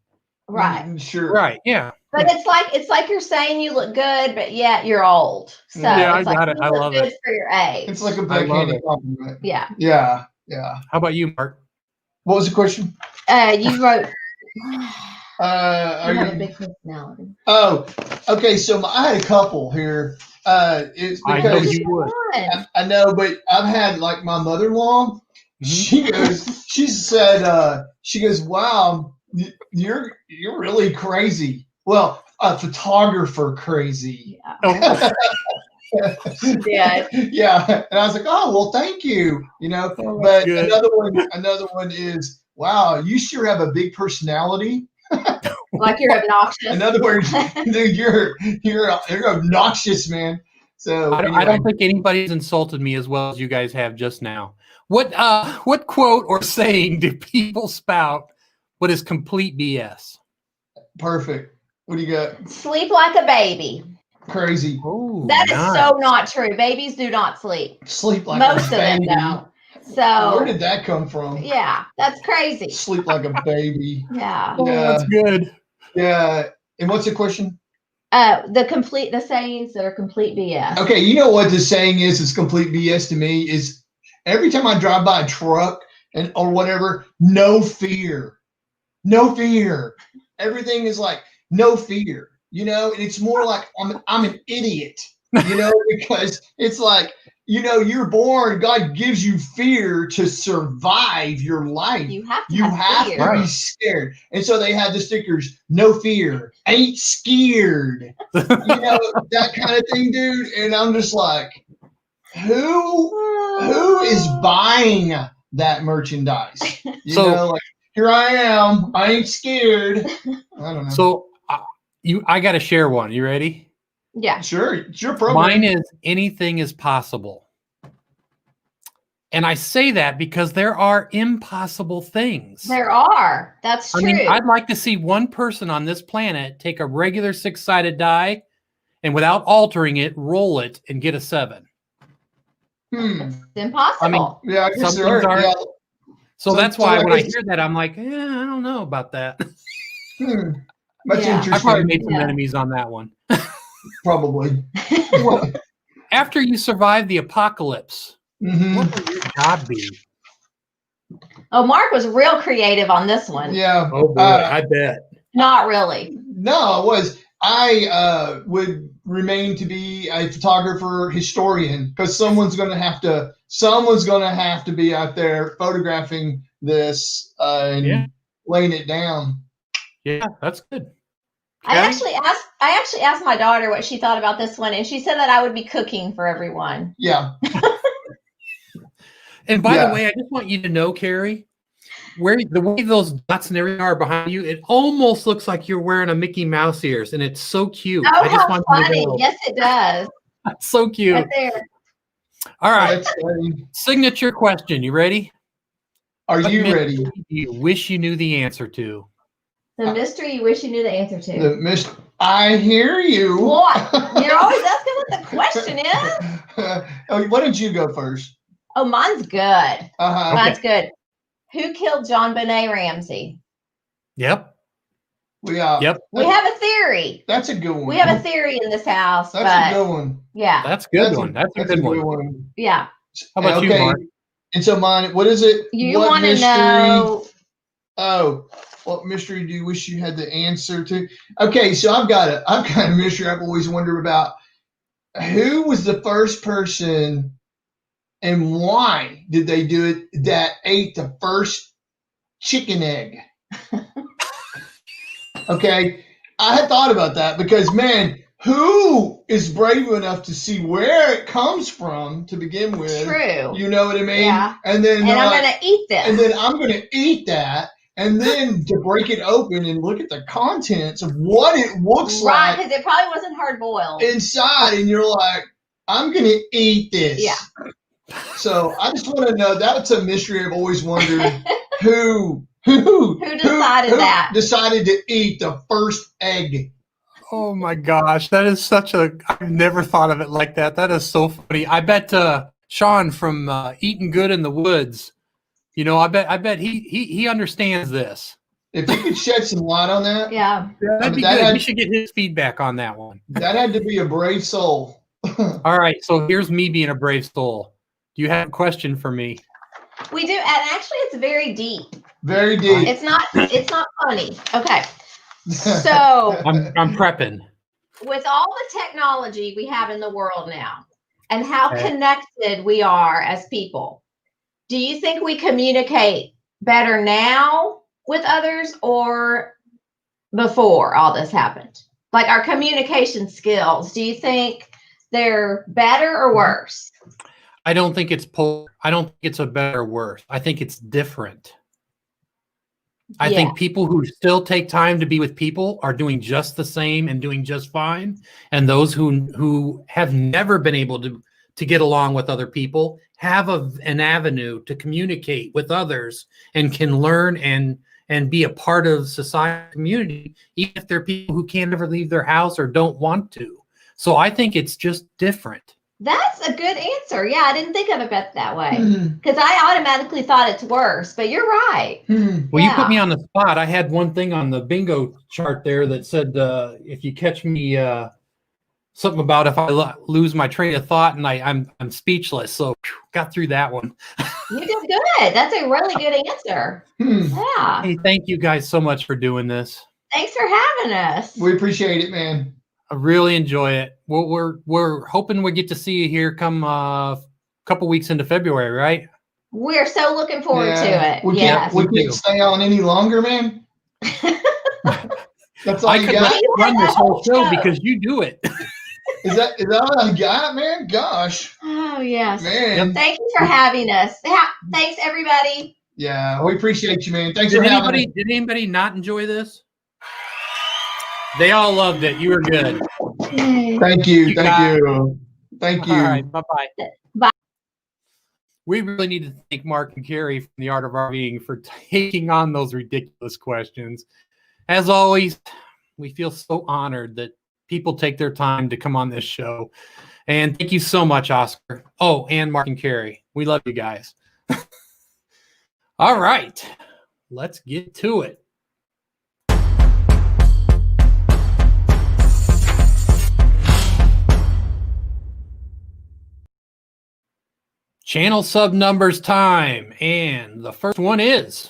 Right. Sure. Right. Yeah. But it's like you're saying you look good, but yet you're old. So Yeah, I it's like got it. you I look love good it. for your age. It's like a I love backhanded it. compliment. Yeah. Yeah. Yeah. How about you, Mark? What was the question? You wrote Are you have a you? big personality. Oh, okay. So I had a couple here. it's I know because you would. I know, but I've had like my mother-in-law. She said, wow, you're really crazy. Well, a photographer crazy. Oh, Yeah. Yeah, and I was like, oh well, thank you. You know, Oh, but good. another one is, wow, you sure have a big personality. Like you're obnoxious. In other words, dude, you're obnoxious, man. So I anyway, don't think anybody's insulted me as well as you guys have just now. What quote or saying do people spout what is complete BS? perfect. What do you got? Sleep like a baby. Crazy. Oh, That is so not true. Babies do not sleep. Sleep like Most a of them baby. don't. Where So did that come from? yeah, that's crazy. Sleep like a baby. Yeah. Oh, that's good. Yeah. And what's the question? The sayings that are complete BS. Okay, you know what the saying is? It's complete BS to me. Is every time I drive by a truck or whatever, no fear, no fear. Everything is like no fear, you know. And it's more like I'm an idiot, you know, because it's like, you know, you're born. God gives you fear to survive your life. You have to You have have fear. to be scared. And so they had the stickers, no fear, ain't scared. You know, that kind of thing, dude. And I'm just like, who is buying that merchandise? You know, like, here I am. I ain't scared. I don't know. So I got to share one. You ready? Yeah. Sure. It's your program. Mine is anything is possible. And I say that because there are impossible things. There are. That's true. I mean, I'd like to see one person on this planet take a regular 6-sided die and without altering it, roll it and get a 7. It's impossible. I mean, yeah, I guess some there things are. are. Yeah. So that's so why I when I guess- hear that, I'm like, I don't know about that. That's Yeah. I probably interesting. made some Yeah. enemies on that one. Probably. After you survive the apocalypse, Mhm. what will your job be? Oh, Mark was real creative on this one. Yeah. Oh boy, I bet. Not really. No, it was. I would remain to be a photographer historian because someone's going to have to be out there photographing this and laying it down. Yeah, that's good. I Patty? actually asked my daughter what she thought about this one, and she said that I would be cooking for everyone. Yeah. And by Yeah. the way, I just want you to know, Carrie, the way those dots and everything are behind you, it almost looks like you're wearing a Mickey Mouse ears, and it's so cute. Oh, I just how want you to funny. know. Yes, it does. It's so cute. Right there. All right. That's funny. Signature question. You ready? Are What you mystery ready? do you wish you knew the answer to? The mystery you wish you knew the answer to. I hear you. What? You're always asking what the question is? Oh, why don't you go first? Oh, mine's good. Uh-huh. Mine's good. Who killed John Benet Ramsey? Yep. Yep. We have a theory. That's a good one. We have a theory in this house. That's a good one. Yeah. That's a good one. That's a good one. Yeah. How about you, Mark? And so mine, what is it? You What want to mystery- know? Oh, what mystery do you wish you had the answer to? Okay, so I've got a mystery I've always wondered about. Who was the first person and why did they do it that ate the first chicken egg? Okay, I had thought about that because, man, who is brave enough to see where it comes from to begin with? True. You know what I mean? Yeah. And then And I'm going to eat this. and then I'm going to eat that. And then to break it open and look at the contents of what it looks Right, like because it probably wasn't hard boiled. inside, and you're like, I'm going to eat this. Yeah. So I just want to know, that's a mystery I've always wondered. Who decided that? Decided to eat the first egg? Oh my gosh, that is I've never thought of it like that. That is so funny. I bet Sean from Eatin Good in the Woods, you know, I bet he understands this. If you could shed some light on that. Yeah. That'd be good. We should get his feedback on that one. That had to be a brave soul. All right, so here's me being a brave soul. Do you have a question for me? We do, and actually it's very deep. Very deep. It's not funny. Okay. So I'm prepping. with all the technology we have in the world now and how Okay. connected we are as people, do you think we communicate better now with others or before all this happened? Like our communication skills, do you think they're better or worse? I don't think it's I don't think it's a better or worse. I think it's different. I think people who still take time to be with people are doing just the same and doing just fine. And those who have never been able to get along with other people have an avenue to communicate with others and can learn and be a part of society community, even if they're people who can't ever leave their house or don't want to. So I think it's just different. That's a good answer. Yeah, I didn't think of it that way because I automatically thought it's worse, but you're right. Well, you put me on the spot. I had one thing on the bingo chart there that said, if you catch me, something about if I lose my train of thought and I'm speechless. So got through that one. You did good. That's a really good answer. Yeah. Hey, thank you guys so much for doing this. Thanks for having us. We appreciate it, man. I really enjoy it. Well, we're hoping we get to see you here come a couple weeks into February, right? We're so looking forward to it. We Yes. can't stay on any longer, man. That's all I you could got. run this whole show because you do it. Is that all I got, man? Gosh. Oh, yes. Man. Thank you for having us. Thanks, everybody. Yeah, we appreciate you, man. Thanks for having us. Did anybody not enjoy this? They all loved it. You were good. Thank you. Thank you. Thank you. All right. Bye-bye. Bye. We really need to thank Mark and Carrie from the Art of RVing for taking on those ridiculous questions. As always, we feel so honored that people take their time to come on this show. And thank you so much, Oscar. Oh, and Mark and Carrie. We love you guys. All right. Let's get to it. Channel sub numbers time, and the first one is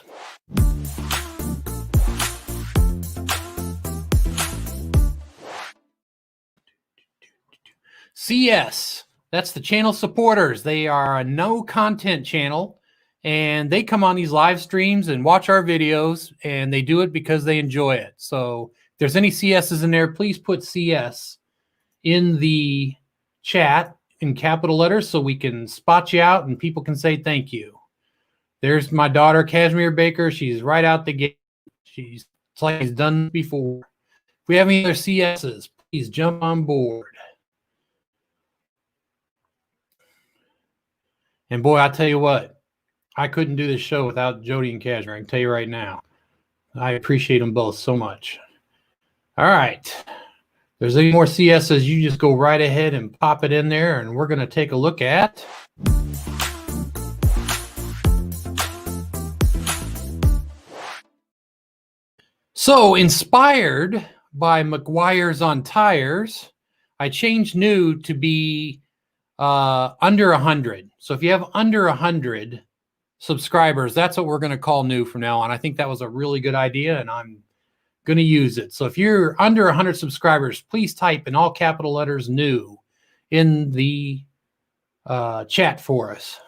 CS. That's the channel supporters. They are a no content channel, and they come on these live streams and watch our videos, and they do it because they enjoy it. So if there's any CSs in there, please put CS in the chat in capital letters so we can spot you out and people can say thank you. There's my daughter, Cashmere Baker. She's right out the gate. It's like he's done before. If we have any other CSs, please jump on board. And boy, I tell you what, I couldn't do this show without Jody and Cashmere. I can tell you right now. I appreciate them both so much. All right. If there's any more CSs, you just go right ahead and pop it in there, and we're going to take a look at so inspired by McGuire's on Tires, I changed new to be under 100. So if you have under 100 subscribers, that's what we're going to call new from now on. I think that was a really good idea, and I'm going to use it. So if you're under 100 subscribers, please type in all capital letters new in the chat for us.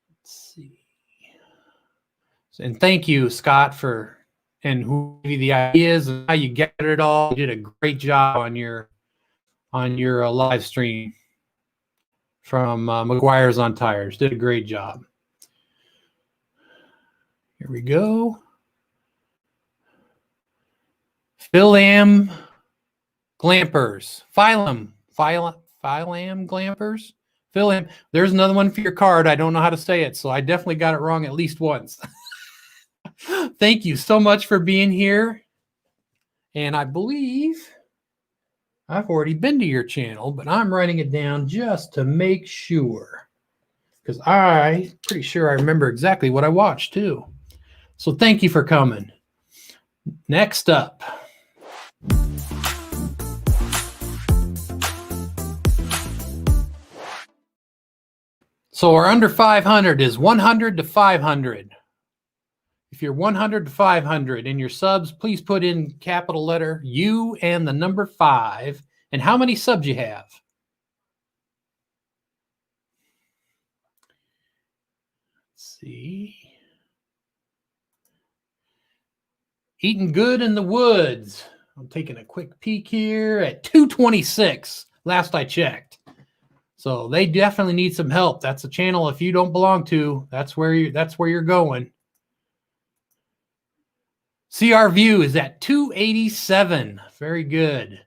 Let's see. And thank you, Scott, and who gave you the ideas and how you gathered it all. You did a great job on your live stream from McGuire's on Tires. Did a great job. Here we go. Philem Glampers. Philem Glampers. Philem. There's another one for your card. I don't know how to say it, so I definitely got it wrong at least once. Thank you so much for being here. And I believe I've already been to your channel, but I'm writing it down just to make sure, because I'm pretty sure I remember exactly what I watched too. So thank you for coming. Next up. So our under 500 is 100 to 500. If you're 100 to 500 in your subs, please put in capital letter U and the number 5 and how many subs you have. Let's see. Eating good in the woods. I'm taking a quick peek here at 226 last I checked. So they definitely need some help. That's a channel if you don't belong to, that's where you're going. CR view is at 287. Very good.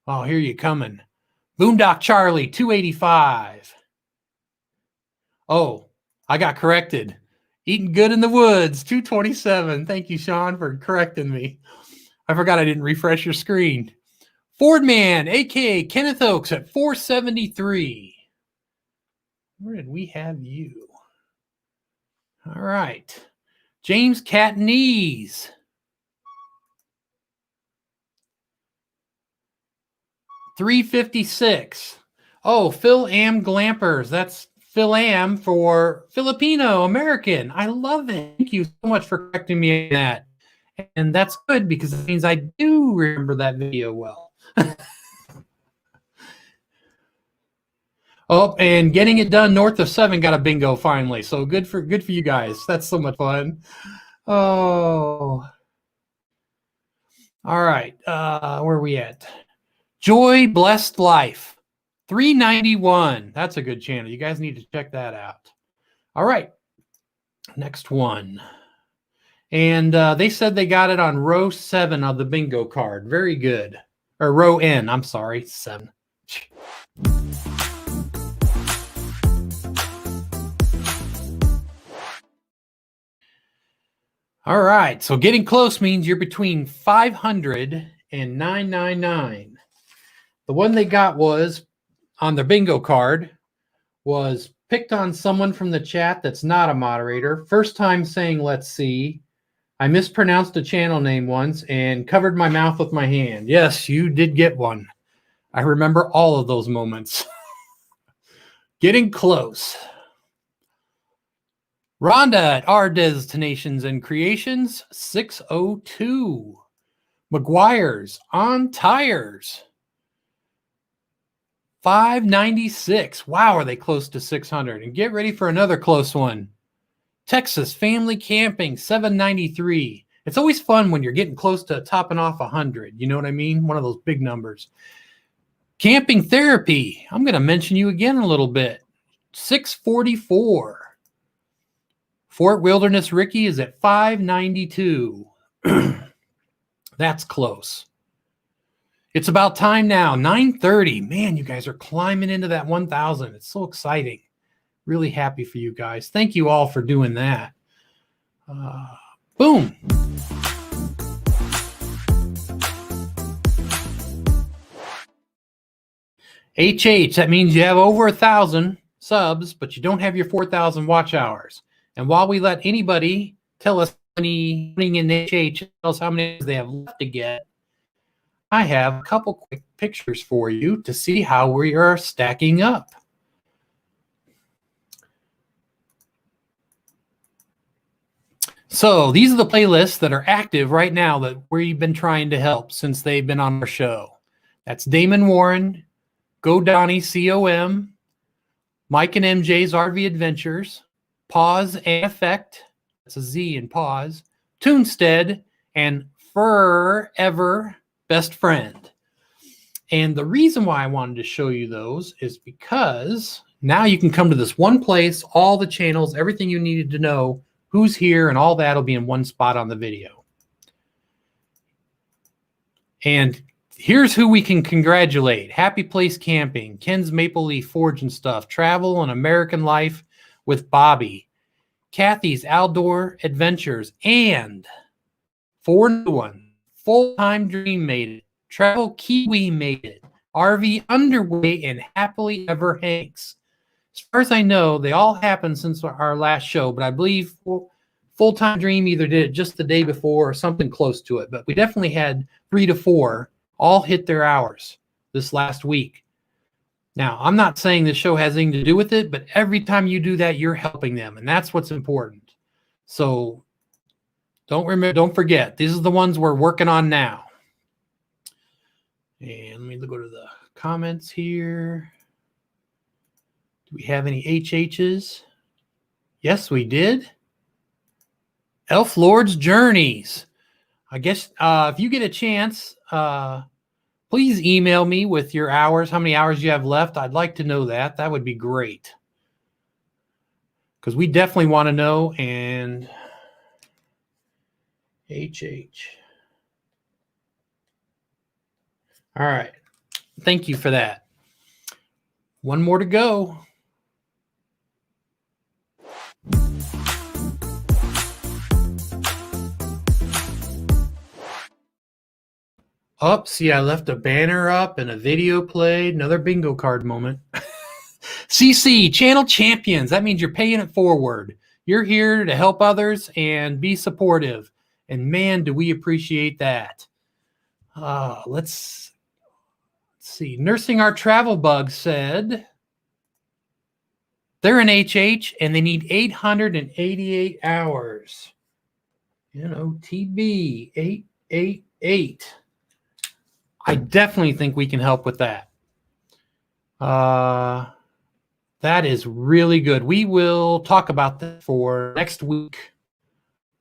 Oh, here you coming. Boondock Charlie, 285. Oh, I got corrected. Eating good in the woods, 227. Thank you, Sean, for correcting me. I forgot I didn't refresh your screen. Fordman, aka Kenneth Oaks, at 473. Where did we have you? All right. James Catnese. 356. Oh, Phil Am Glampers. That's Phil Am for Filipino American. I love it. Thank you so much for correcting me on that. And that's good because it means I do remember that video well. Oh, and getting it done north of 7 got a bingo finally. So good for you guys. That's so much fun. Oh. All right. Where are we at? Joy Blessed Life, 391. That's a good channel. You guys need to check that out. All right. Next one. And they said they got it on row 7 of the bingo card. Very good. Or row N. I'm sorry. 7. All right. So getting close means you're between 500 and 999. The one they got was on their bingo card was picked on someone from the chat that's not a moderator. First time saying, let's see. I mispronounced a channel name once and covered my mouth with my hand. Yes, you did get one. I remember all of those moments. Getting close. Rhonda at Our Destinations and Creations, 602. McGuire's on Tires. 596. Wow, are they close to 600? And get ready for another close one. Texas Family Camping, 793. It's always fun when you're getting close to topping off 100. You know what I mean? One of those big numbers. Camping Therapy. I'm going to mention you again a little bit. 644. Fort Wilderness Ricky is at 592. That's close. It's about time now, 9:30. Man, you guys are climbing into that 1,000. It's so exciting. Really happy for you guys. Thank you all for doing that. Boom. HH, that means you have over 1,000 subs, but you don't have your 4,000 watch hours. And while we let anybody tell us how many in HH, tell us how many they have left to get, I have a couple quick pictures for you to see how we are stacking up. So these are the playlists that are active right now that we've been trying to help since they've been on our show. That's Damon Warren, Go Donnie COM, Mike and MJ's RV Adventures, Pause and Effect, that's a Z in Pause, Toonstead, and Forever Best Friend. And the reason why I wanted to show you those is because now you can come to this one place, all the channels, everything you needed to know, who's here, and all that will be in one spot on the video. And here's who we can congratulate. Happy Place Camping, Ken's Maple Leaf Forge and Stuff, Travel and American Life with Bobby, Kathy's Outdoor Adventures, and 4 new ones. Full-Time Dream made it. Travel Kiwi made it. RV Underway and Happily Ever Hanks. As far as I know, they all happened since our last show, but I believe Full-Time Dream either did it just the day before or something close to it. But we definitely had 3 to 4 all hit their hours this last week. Now, I'm not saying this show has anything to do with it, but every time you do that, you're helping them, and that's what's important. So Don't forget. These are the ones we're working on now. And let me go to the comments here. Do we have any HHs? Yes, we did. Elf Lord's Journeys. I guess if you get a chance, please email me with your hours, how many hours you have left. I'd like to know that. That would be great. Because we definitely want to know. And HH. All right. Thank you for that. One more to go. Oh, see, I left a banner up and a video played. Another bingo card moment. CC, Channel Champions. That means you're paying it forward. You're here to help others and be supportive. And man, do we appreciate that. Let's see. Nursing Our Travel Bug said they're an HH and they need 888 hours. TB 888. I definitely think we can help with that. That is really good. We will talk about that for next week.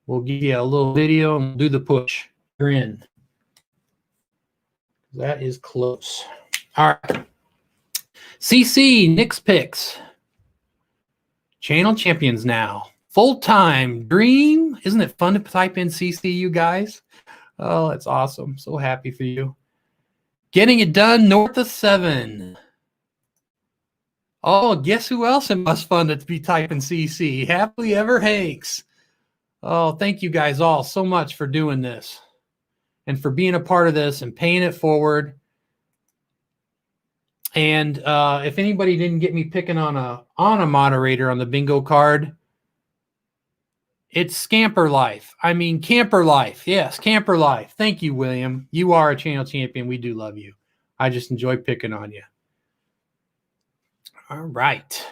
We'll give you a little video and do the push. You're in. That is close. All right. CC, Nick's Picks. Channel Champions now. Full-time dream. Isn't it fun to type in CC, you guys? Oh, that's awesome. So happy for you. Getting it done north of 7. Oh, guess who else it must fun to be typing CC? Happily Ever Hanks. Oh, thank you guys all so much for doing this and for being a part of this and paying it forward. And if anybody didn't get me picking on a moderator on the bingo card, it's Scamper Life. I mean, Camper Life. Yes, Camper Life. Thank you, William. You are a channel champion. We do love you. I just enjoy picking on you. All right.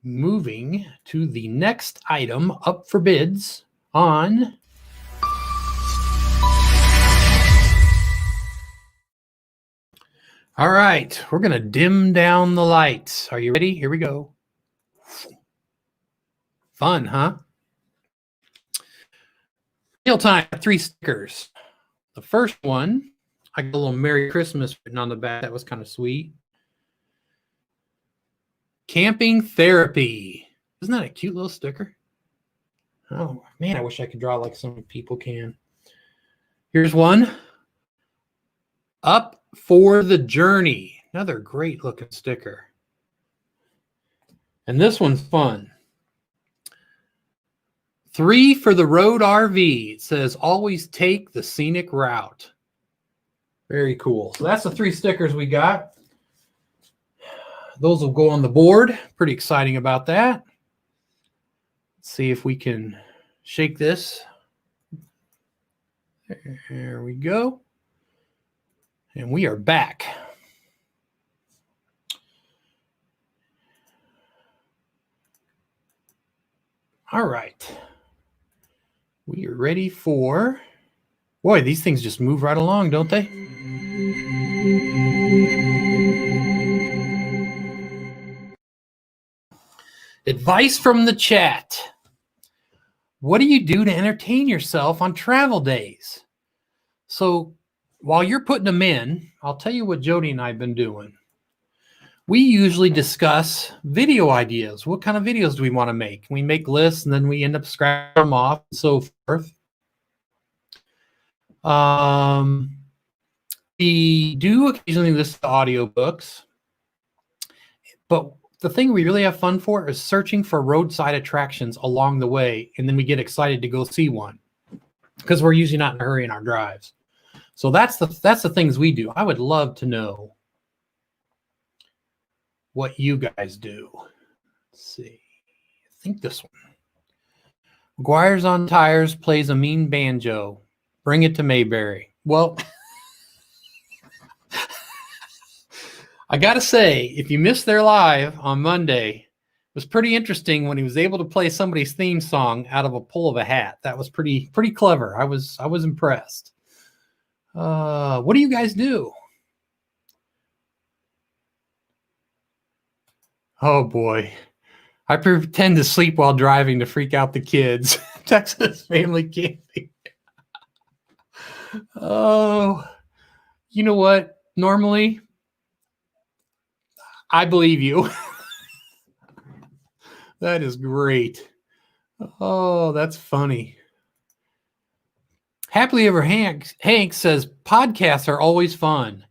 Moving to the next item up for bids on all right. We're going to dim down the lights. Are you ready? Here we go. Fun, huh? Real time, 3 stickers. The first one, I got a little Merry Christmas written on the back. That was kind of sweet. Camping Therapy. Isn't that a cute little sticker? Oh, man, I wish I could draw like some people can. Here's one. Up for the Journey. Another great looking sticker. And this one's fun. 3 for the Road RV. It says, always take the scenic route. Very cool. So that's the 3 stickers we got. Those will go on the board. Pretty exciting about that. Let's see if we can shake this. There we go. And we are back. All right. We are ready for, boy, these things just move right along, don't they? Advice from the chat. What do you do to entertain yourself on travel days? So while you're putting them in, I'll tell you what Jody and I have been doing. We usually discuss video ideas. What kind of videos do we want to make? We make lists and then we end up scrapping them off and so forth. We do occasionally listen to audiobooks, but the thing we really have fun for is searching for roadside attractions along the way, and then we get excited to go see one because we're usually not in a hurry in our drives. So that's the things we do. I would love to know what you guys do. Let's see. I think this one. McGuire's on Tires plays a mean banjo. Bring it to Mayberry. Well, I got to say, if you missed their live on Monday, was pretty interesting when he was able to play somebody's theme song out of a pull of a hat. That was pretty clever. I was impressed. What do you guys do? Oh boy. I pretend to sleep while driving to freak out the kids. Texas family camping. Oh, you know what? Normally, I believe you. That is great. Oh, that's funny. Happily Ever Hank says podcasts are always fun.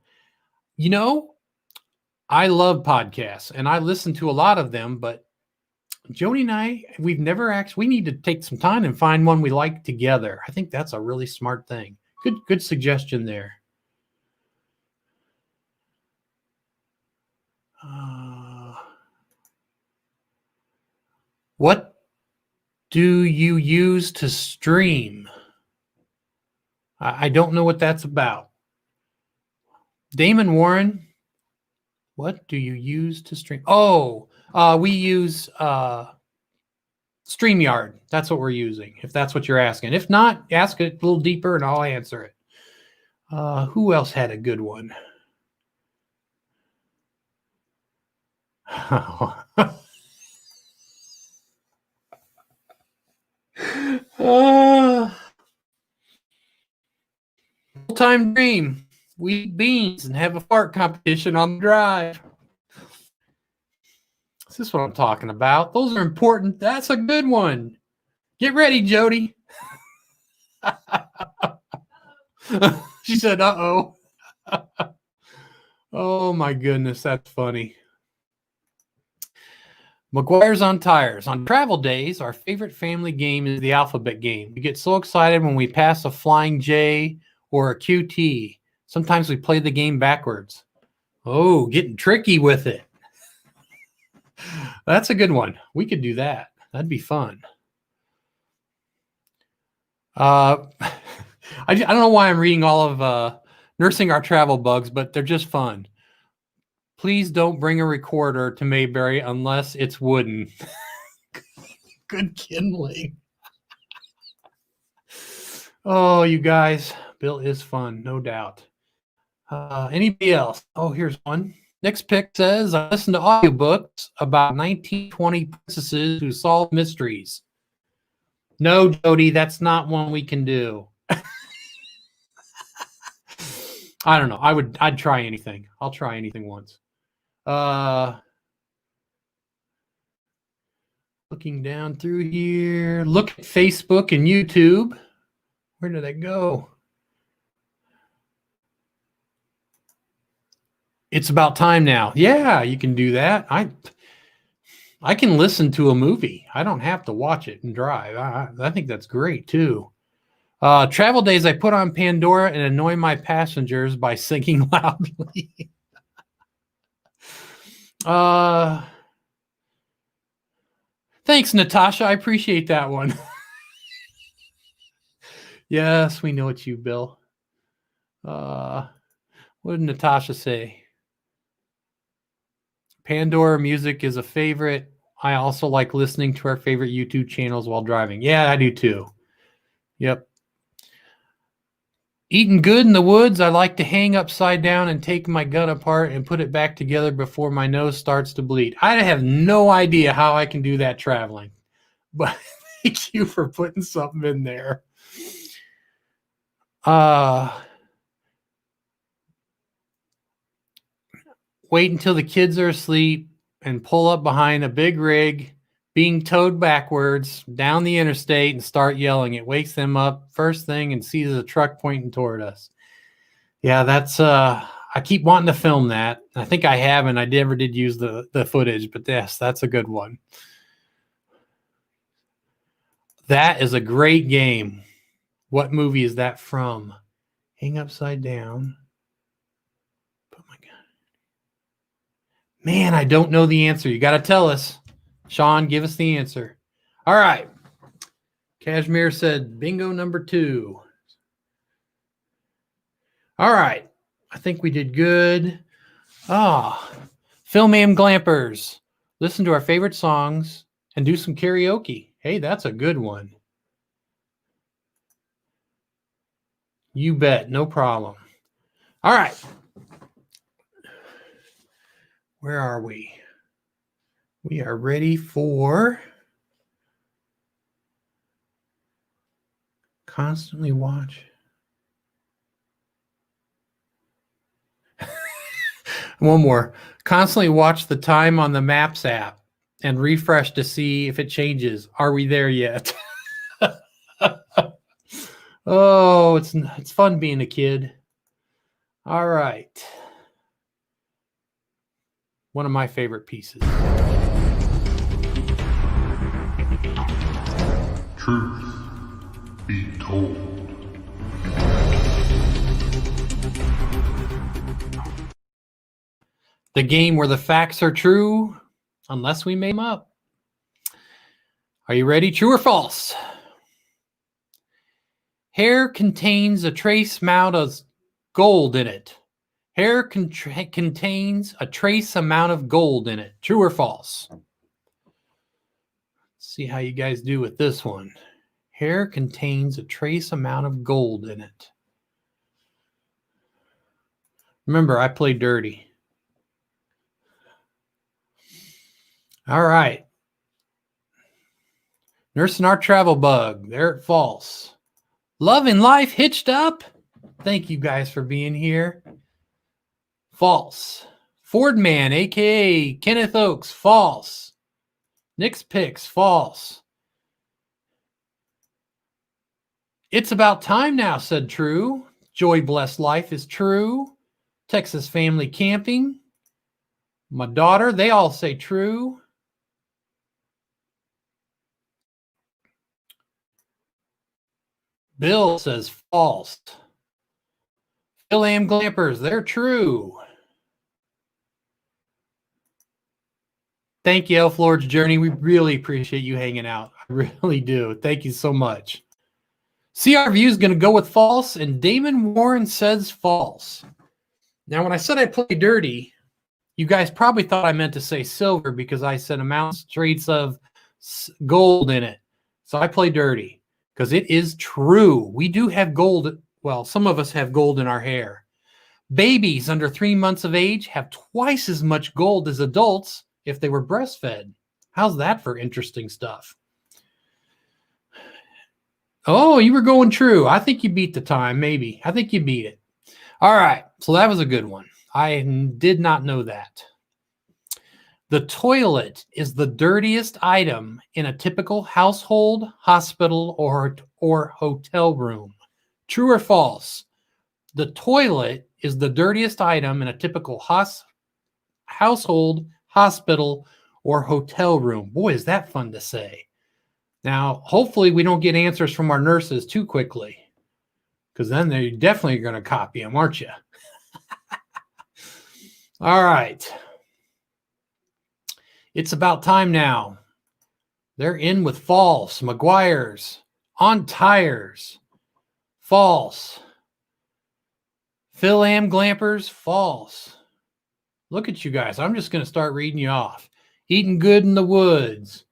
You know, I love podcasts and I listen to a lot of them, but Joni and I, we need to take some time and find one we like together. I think that's a really smart thing. Good suggestion there. What do you use to stream? I don't know what that's about. Damon Warren, what do you use to stream? Oh, we use StreamYard. That's what we're using, if that's what you're asking. If not, ask it a little deeper and I'll answer it. Who else had a good one? Full-time dream. We eat beans and have a fart competition on the drive. This is what I'm talking about. Those are important. That's a good one. Get ready, Jody. She said, uh-oh. Oh, my goodness. That's funny. McGuire's on Tires. On travel days, our favorite family game is the alphabet game. We get so excited when we pass a flying J or a QT. Sometimes we play the game backwards. Oh, getting tricky with it. That's a good one. We could do that. That'd be fun. I don't know why I'm reading all of Nursing Our Travel Bugs, but they're just fun. Please don't bring a recorder to Mayberry unless it's wooden. Good kindling. Oh, you guys. Bill is fun, no doubt. Anybody else? Oh, here's one. Next pick says, I listen to audiobooks about 1920 princesses who solve mysteries. No, Jody, that's not one we can do. I don't know. I'd try anything. I'll try anything once. Looking down through here. Look at Facebook and YouTube. Where did that go? It's about time now. Yeah, you can do that. I can listen to a movie. I don't have to watch it and drive. I think that's great too. Travel days, I put on Pandora and annoy my passengers by singing loudly. Thanks, Natasha. I appreciate that one. Yes, we know it's you, Bill. What did Natasha say? Pandora music is a favorite. I also like listening to our favorite YouTube channels while driving. Yeah, I do too. Yep. Eating good in the woods. I like to hang upside down and take my gun apart and put it back together before my nose starts to bleed. I have no idea how I can do that traveling, but thank you for putting something in there. Wait until the kids are asleep and pull up behind a big rig being towed backwards down the interstate and start yelling. It wakes them up first thing and sees a truck pointing toward us. Yeah, that's I keep wanting to film that. I think I have, and I never did use the footage, but yes, that's a good one. That is a great game. What movie is that from? Hang upside down. Put my gun. Man, I don't know the answer. You got to tell us. Sean, give us the answer. All right. Kashmir said bingo number 2. All right. I think we did good. Phil Mam Glampers. listen to our favorite songs, and do some karaoke. Hey, that's a good one. You bet. No problem. All right. Where are we? We are ready for constantly watch. One more. Constantly watch the time on the Maps app and refresh to see if it changes. Are we there yet? Oh, it's fun being a kid. All right. One of my favorite pieces. Truth be told. The game where the facts are true unless we make them up. Are you ready? True or false? Hair contains a trace amount of gold in it. Hair contains a trace amount of gold in it. True or false? Let's see how you guys do with this one. Hair contains a trace amount of gold in it. Remember, I play dirty. All right. Nursing our travel bug. They're false. Love and life hitched up. Thank you guys for being here. False. Fordman, aka Kenneth Oaks. False. Nick's Picks. False. It's about time now, said true. Joy Blessed Life is true. Texas Family Camping. My daughter, they all say true. Bill says false. Phil Am Glampers, they're true. Thank you, Elf Lord's Journey. We really appreciate you hanging out. I really do. Thank you so much. CR View is going to go with false, and Damon Warren says false. Now, when I said I play dirty, you guys probably thought I meant to say silver because I said amounts traits of gold in it. So I play dirty. Because it is true. We do have gold. Well, some of us have gold in our hair. Babies under 3 months of age have twice as much gold as adults if they were breastfed. How's that for interesting stuff? Oh, you were going true. I think you beat the time, maybe. I think you beat it. All right. So that was a good one. I did not know that. The toilet is the dirtiest item in a typical household, hospital, or hotel room. True or false? The toilet is the dirtiest item in a typical household, hospital, or hotel room. Boy, is that fun to say. Now, hopefully we don't get answers from our nurses too quickly, because then they're definitely going to copy them, aren't you? All right. It's about time now. They're in with false. McGuire's on tires. False. Phil Am Glampers. False. Look at you guys. I'm just going to start reading you off. Eating Good in the Woods.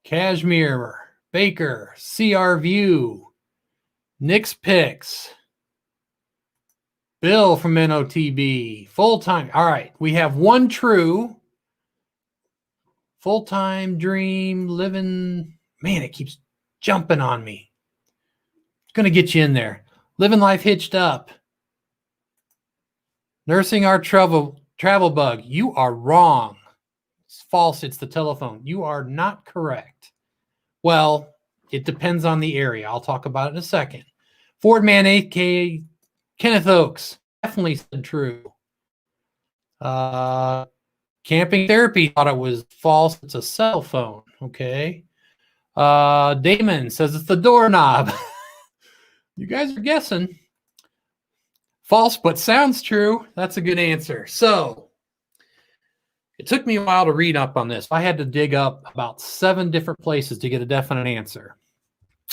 Cashmere. Baker. CR View. Nick's Picks. Bill from NOTB. Full time. All right. We have one true. Full-time dream, living, man, it keeps jumping on me. It's going to get you in there. Living life hitched up. Nursing our travel bug. You are wrong. It's false. It's the telephone. You are not correct. Well, it depends on the area. I'll talk about it in a second. Fordman, aka Kenneth Oaks. Definitely said true. Camping Therapy thought it was false. It's a cell phone. Okay. Damon says it's the doorknob. You guys are guessing. False, but sounds true. That's a good answer. So it took me a while to read up on this. I had to dig up about 7 different places to get a definite answer.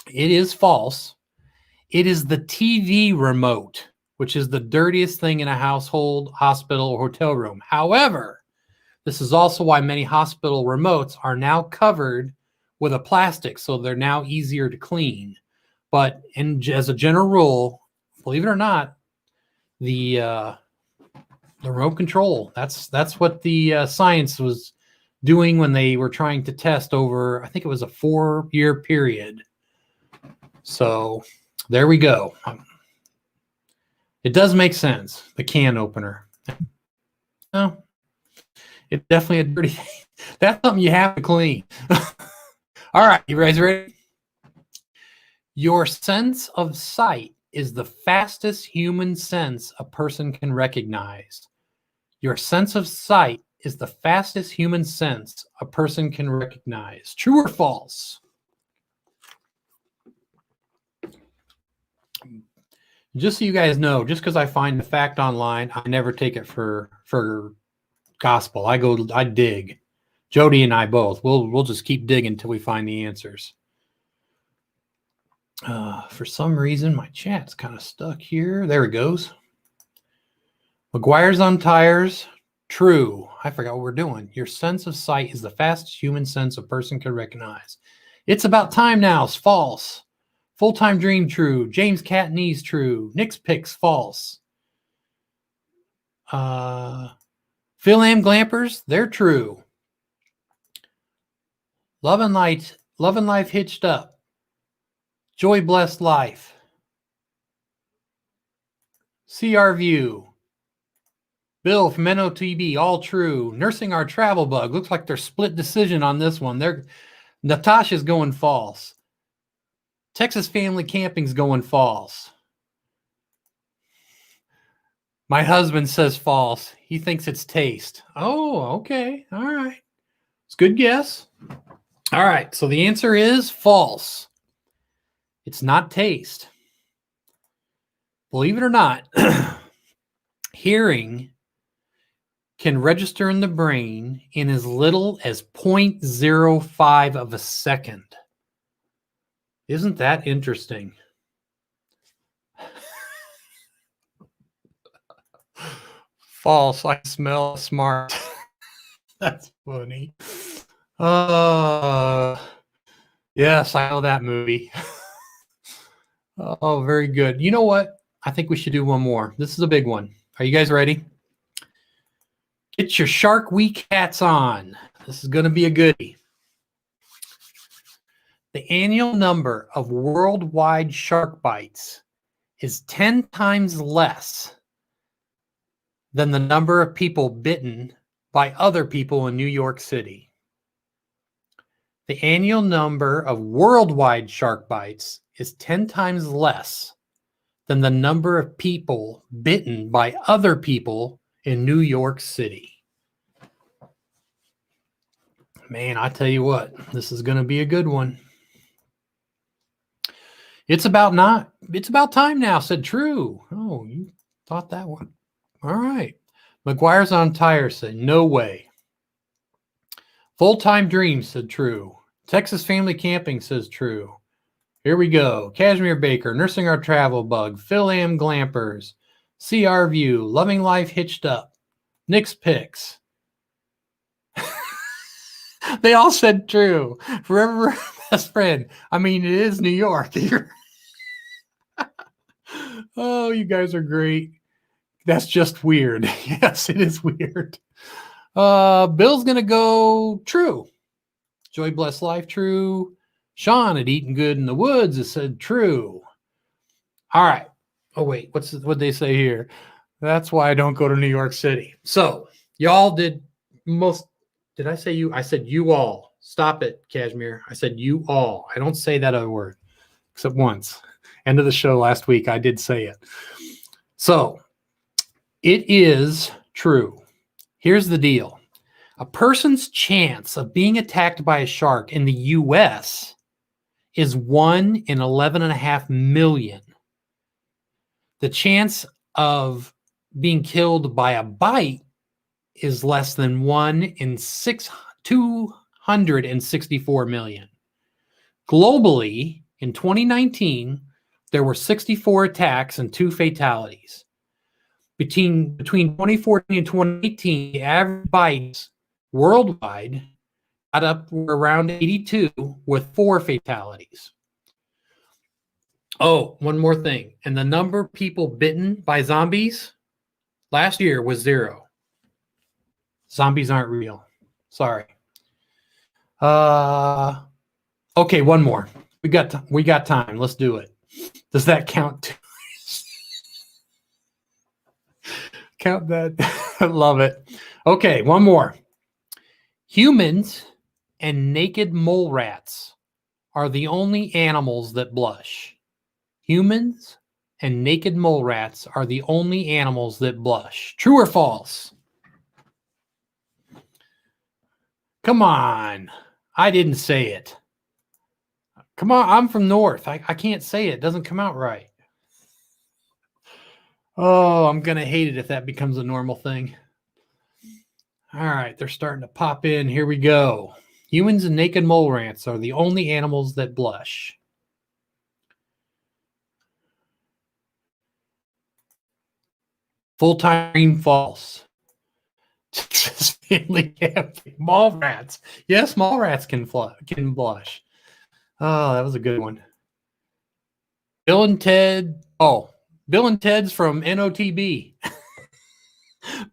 It is false. It is the TV remote, which is the dirtiest thing in a household, hospital, or hotel room. However, This is also why many hospital remotes are now covered with a plastic, so they're now easier to clean. But as a general rule, believe it or not, the remote control, that's what the science was doing when they were trying to test over, I think it was a 4-year period. So there we go. It does make sense, the can opener. No, it's definitely a dirty thing. That's something you have to clean. All right, you guys ready? Your sense of sight is the fastest human sense a person can recognize. Your sense of sight is the fastest human sense a person can recognize. True or false? Just so you guys know, just because I find the fact online, I never take it for gospel. I dig. Jody and I both. We'll just keep digging until we find the answers. For some reason, my chat's kind of stuck here. There it goes. McGuire's on tires. True. I forgot what we're doing. Your sense of sight is the fastest human sense a person can recognize. It's about time now. It's false. Full-time dream, true. James Catney's true. Nick's picks, false. Phil Am Glampers, they're true. Love and Life Hitched Up. Joy Blessed Life. CR View. Bill from NOTB, all true. Nursing Our Travel Bug. Looks like they're split decision on this one. Natasha's going false. Texas Family Camping's going false. My husband says false. He thinks it's taste. Oh, okay. All right. It's a good guess. All right. So the answer is false. It's not taste. Believe it or not, hearing can register in the brain in as little as 0.05 of a second. Isn't that interesting? False. I smell smart. That's funny. Yes, I know that movie. Oh, very good. You know what? I think we should do one more. This is a big one. Are you guys ready? Get your Shark Week hats on. This is going to be a goodie. The annual number of worldwide shark bites is 10 times less than the number of people bitten by other people in New York City. The annual number of worldwide shark bites is 10 times less than the number of people bitten by other people in New York City. Man, I tell you what, this is going to be a good one. It's about time now, said true. Oh, you thought that one. All right. McGuire's on tire said no way. Full-time dream said true. Texas Family Camping says true. Here we go. Cashmere Baker, Nursing Our Travel Bug, Phil Am Glampers, CR View, Loving Life Hitched Up, Nick's Picks. They all said true. Forever Best Friend. I mean, it is New York. Oh, you guys are great. That's just weird. Yes, it is weird. Bill's going to go true. Joy Bless Life, true. Sean at Eatin Good in the Woods has said true. All right. Oh, wait. What'd they say here? That's why I don't go to New York City. So, y'all did most. Did I say you? I said you all. Stop it, Cashmere. I said you all. I don't say that other word except once. End of the show last week, I did say it. So, it is true. Here's the deal. A person's chance of being attacked by a shark in the U.S. is 1 in 11.5 million. The chance of being killed by a bite is less than 1 in 264 million. Globally, in 2019, there were 64 attacks and 2 fatalities. Between 2014 and 2018, the average bites worldwide got up around 82 with 4 fatalities. Oh, one more thing. And the number of people bitten by zombies last year was 0. Zombies aren't real. Sorry. Okay, one more. We got time. Let's do it. Does that count? Count that. I love it. Okay, one more. Humans and naked mole rats are the only animals that blush. Humans and naked mole rats are the only animals that blush. True or false? Come on. I didn't say it. Come on. I'm from North. I can't say it. It doesn't come out right. Oh, I'm going to hate it if that becomes a normal thing. All right. They're starting to pop in. Here we go. Humans and naked mole rats are the only animals that blush. Full-time false. Mall rats. Yes, mall rats can blush. Oh, that was a good one. Bill and Ted. Oh, Bill and Ted's from NOTB.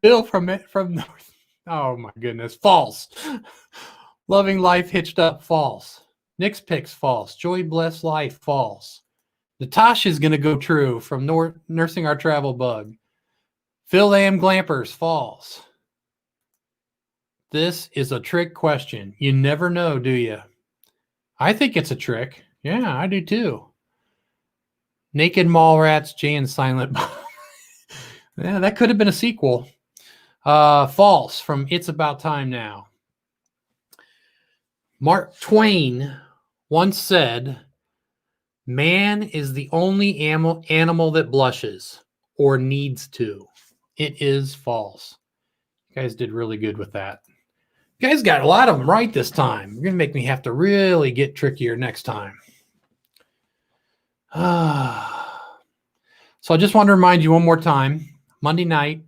Bill from North. Oh my goodness. False. Loving Life Hitched Up. False. Nick's Picks. False. Joy Bless Life. False. Natasha's going to go true from Nursing Our Travel Bug. Phil Am Glampers. False. This is a trick question. You never know, do you? I think it's a trick. Yeah, I do too. Naked Mall Rats, Jay and Silent Bob. Yeah, that could have been a sequel. False from It's About Time Now. Mark Twain once said, man is the only animal that blushes or needs to. It is false. You guys did really good with that. You guys got a lot of them right this time. You're going to make me have to really get trickier next time. So I just want to remind you one more time. Monday night,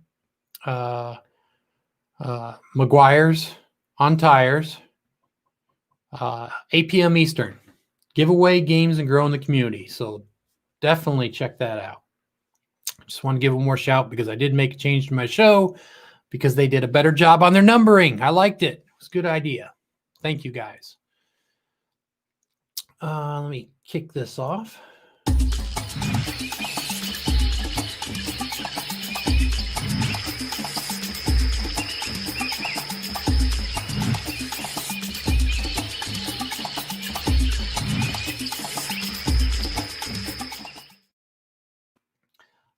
McGuire's on Tires, 8 p.m. Eastern. Giveaway games and grow in the community. So definitely check that out. Just want to give one more shout because I did make a change to my show because they did a better job on their numbering. I liked it. It was a good idea. Thank you, guys. Let me kick this off.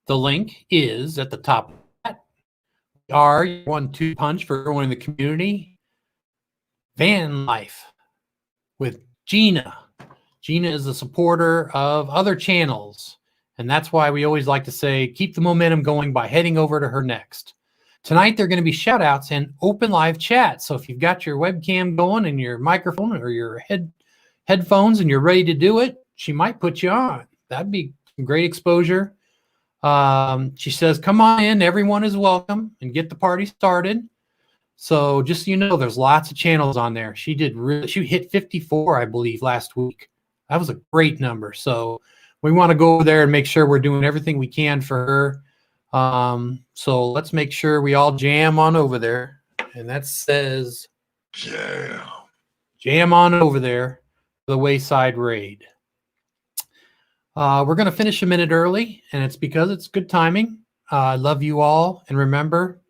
The link is at the top. We are your 1-2 punch for everyone in the community. Van Life with Gina. Gina is a supporter of other channels, and that's why we always like to say keep the momentum going by heading over to her next. Tonight, there are going to be shout-outs and open live chat. So if you've got your webcam going and your microphone or your headphones and you're ready to do it, she might put you on. That'd be great exposure. She says, come on in. Everyone is welcome and get the party started. So just so you know, there's lots of channels on there. She hit 54, I believe, last week. That was a great number. So we want to go over there and make sure we're doing everything we can for her. So let's make sure we all jam on over there. And that says jam on over there for the Wayside raid. We're going to finish a minute early, and it's because it's good timing. I love you all. And remember,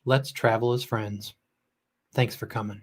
let's travel as friends. Thanks for coming.